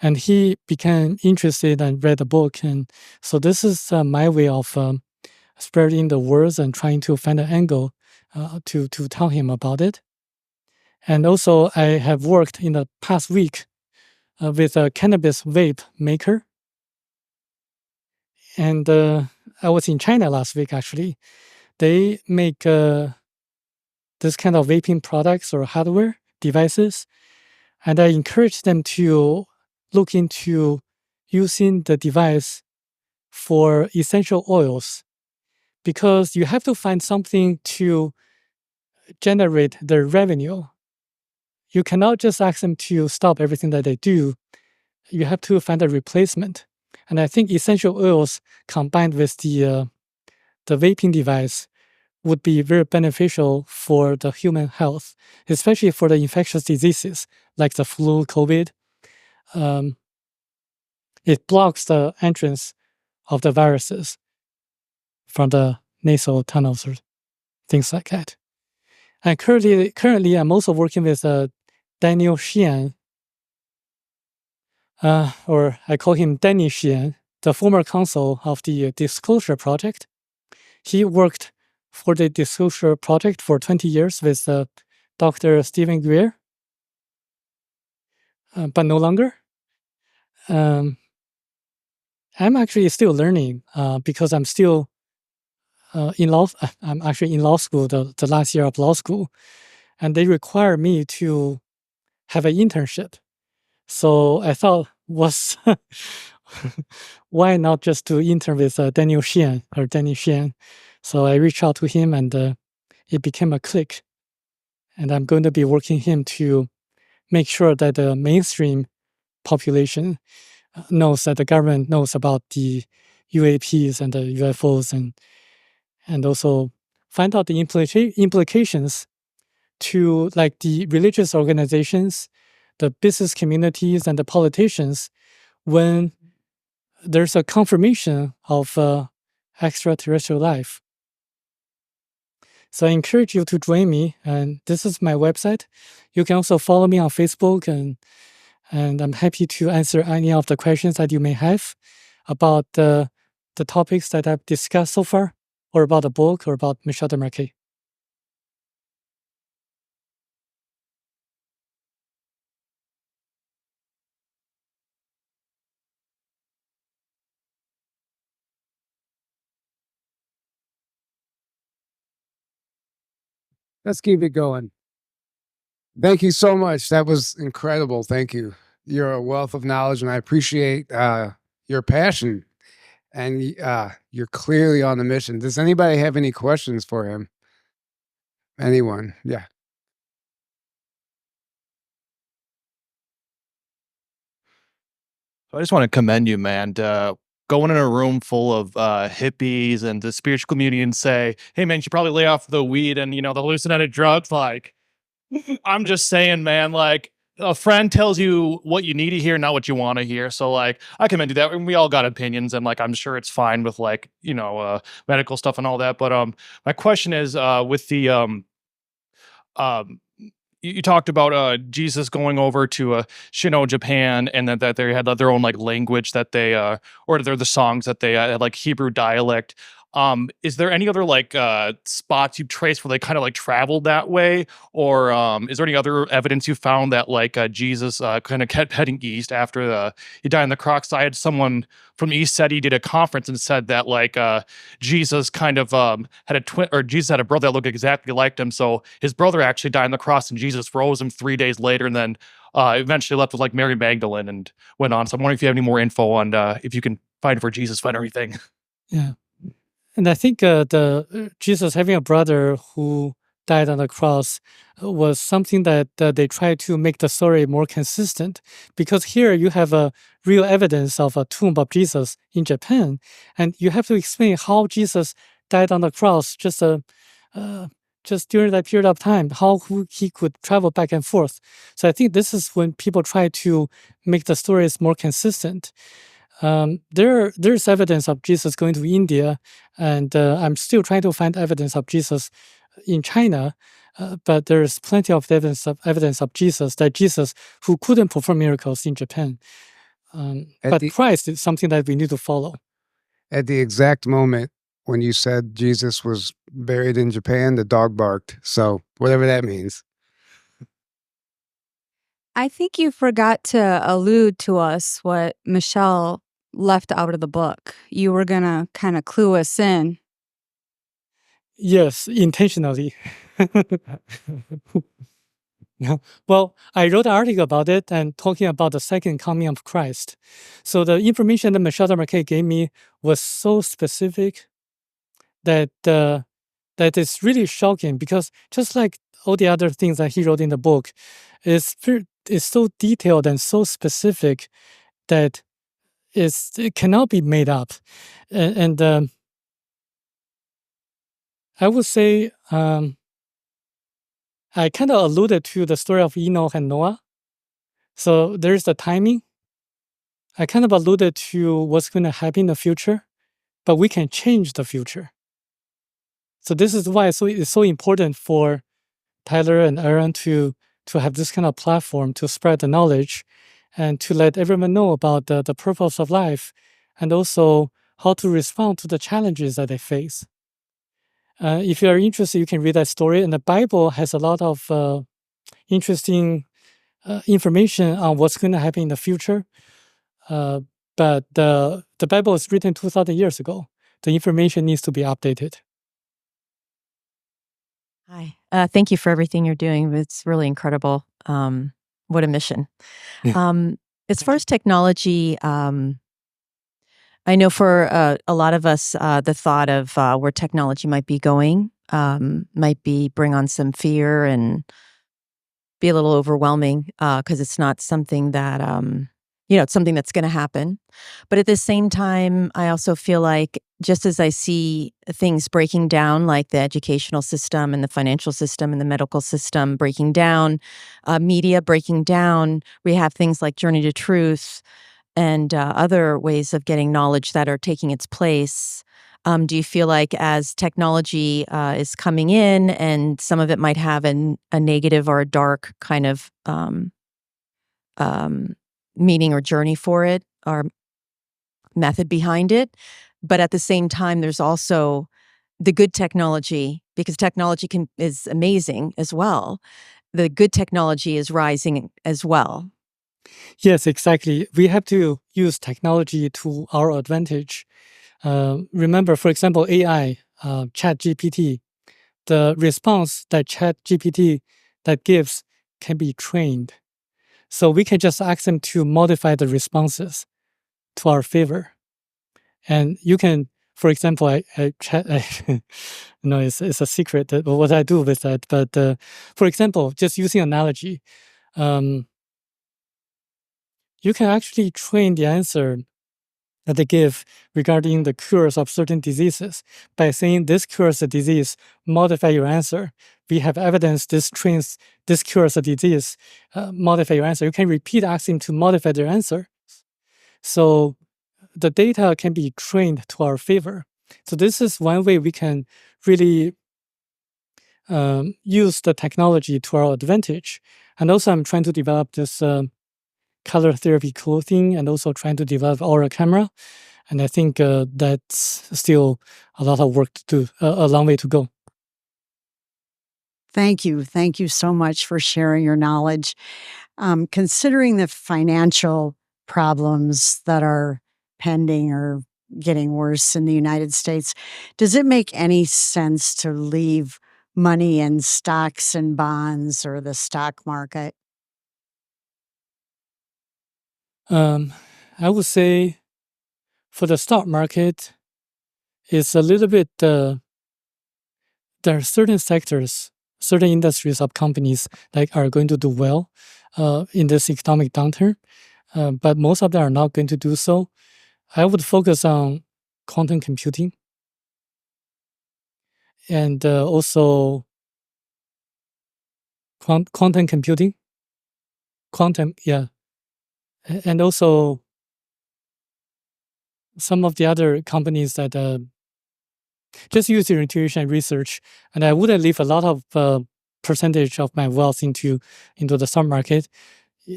And he became interested and read the book. And so this is my way of spreading the words and trying to find an angle to tell him about it. And also, I have worked in the past week with a cannabis vape maker. And I was in China last week, actually. They make this kind of vaping products or hardware devices. And I encourage them to look into using the device for essential oils, because you have to find something to generate their revenue. You cannot just ask them to stop everything that they do. You have to find a replacement. And I think essential oils combined with the vaping device would be very beneficial for the human health, especially for the infectious diseases like the flu, COVID. It blocks the entrance of the viruses from the nasal tunnels or things like that. And currently I'm also working with Daniel Xian, or I call him Danny Xian, the former counsel of the Disclosure Project. He worked for the Disclosure Project for 20 years with Dr. Stephen Greer, but no longer. I'm actually still learning because I'm still in law. I'm actually in law school, the last year of law school, and they require me to have an internship. So I thought, why not just to intern with Daniel Xian or Danny Xian? So I reached out to him, and it became a click. And I'm going to be working him to make sure that the mainstream population knows, that the government knows about the UAPs and the UFOs, and also find out the implications to like the religious organizations, the business communities, and the politicians when there's a confirmation of extraterrestrial life. So I encourage you to join me. And this is my website. You can also follow me on Facebook, and I'm happy to answer any of the questions that you may have about the topics that I've discussed so far, or about the book, or about Michel de Marquet. Let's keep it going. Thank you so much. That was incredible. Thank you. You're a wealth of knowledge, and I appreciate your passion. And you're clearly on the mission. Does anybody have any questions for him? Anyone? Yeah. I just want to commend you, man. Going in a room full of hippies and the spiritual community and say, "Hey, man, you should probably lay off the weed and the hallucinated drugs." Like, I'm just saying, man. Like, a friend tells you what you need to hear, not what you want to hear. So, like, I commend you that. And we all got opinions, and like, I'm sure it's fine with like medical stuff and all that. But my question is, with the um you talked about Jesus going over to Shino, Japan, and that they had their own like language that they or they're the songs that they had like Hebrew dialect. Is there any other like spots you've traced where they kind of like traveled that way, or is there any other evidence you found that like Jesus kind of kept heading east after he died on the cross? I had someone from the east said he did a conference and said that like Jesus kind of had a twin, or Jesus had a brother that looked exactly like him. So his brother actually died on the cross, and Jesus rose him 3 days later, and then eventually left with like Mary Magdalene and went on. So I'm wondering if you have any more info on if you can find where Jesus went or anything. Yeah. And I think the Jesus having a brother who died on the cross was something that they tried to make the story more consistent, because here you have a real evidence of a tomb of Jesus in Japan, and you have to explain how Jesus died on the cross just during that period of time, how he could travel back and forth. So I think this is when people try to make the stories more consistent. There's evidence of Jesus going to India, and I'm still trying to find evidence of Jesus in China. But there's plenty of evidence of Jesus who couldn't perform miracles in Japan. But Christ is something that we need to follow. At the exact moment when you said Jesus was buried in Japan, the dog barked. So whatever that means. I think you forgot to allude to us what Michelle left out of the book. You were going to kind of clue us in. Yes, intentionally. Well, I wrote an article about it and talking about the second coming of Christ. So the information that Michel de Marquet gave me was so specific that that is really shocking, because just like all the other things that he wrote in the book, is so detailed and so specific that it cannot be made up. And I would say I kind of alluded to the story of Enoch and Noah. So there's the timing. I kind of alluded to what's going to happen in the future, but we can change the future. So this is why it's so important for Tyler and Aaron to have this kind of platform to spread the knowledge and to let everyone know about the purpose of life, and also how to respond to the challenges that they face. If you are interested, you can read that story. And the Bible has a lot of interesting information on what's going to happen in the future. But the Bible was written 2,000 years ago. The information needs to be updated. Hi. Thank you for everything you're doing. It's really incredible. What a mission. Yeah. As far as technology, I know for a lot of us, the thought of where technology might be going might be bring on some fear and be a little overwhelming because it's not something that, it's something that's going to happen. But at the same time, I also feel like just as I see things breaking down, like the educational system and the financial system and the medical system breaking down, media breaking down, we have things like Journey to Truth and other ways of getting knowledge that are taking its place. Do you feel like as technology is coming in and some of it might have a negative or a dark kind of meaning or journey for it or method behind it, but at the same time, there's also the good technology, because technology is amazing as well. The good technology is rising as well. Yes, exactly. We have to use technology to our advantage. Remember, for example, AI, ChatGPT, the response that ChatGPT that gives can be trained. So we can just ask them to modify the responses to our favor. And you can, for example, it's a secret that what I do with that. But for example, just using analogy, you can actually train the answer that they give regarding the cures of certain diseases by saying this cures a disease, modify your answer. We have evidence this cures a disease, modify your answer. You can repeat asking to modify their answer. So the data can be trained to our favor. So this is one way we can really use the technology to our advantage. And also I'm trying to develop this color therapy clothing and also trying to develop Aura camera. And I think that's still a lot of work to do, a long way to go. Thank you. Thank you so much for sharing your knowledge. Considering the financial problems that are pending or getting worse in the United States, does it make any sense to leave money in stocks and bonds or the stock market? I would say for the stock market, it's a little bit, there are certain sectors, certain industries of companies that are going to do well in this economic downturn, but most of them are not going to do so. I would focus on quantum computing and also quantum computing, and also some of the other companies that just use your intuition and research. And I wouldn't leave a lot of percentage of my wealth into the stock market.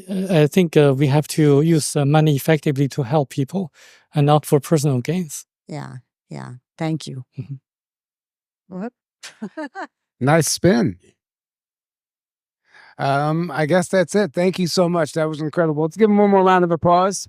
I think we have to use money effectively to help people and not for personal gains. Yeah. Thank you. Mhm. Whoop. Nice spin. I guess that's it. Thank you so much. That was incredible. Let's give him one more round of applause.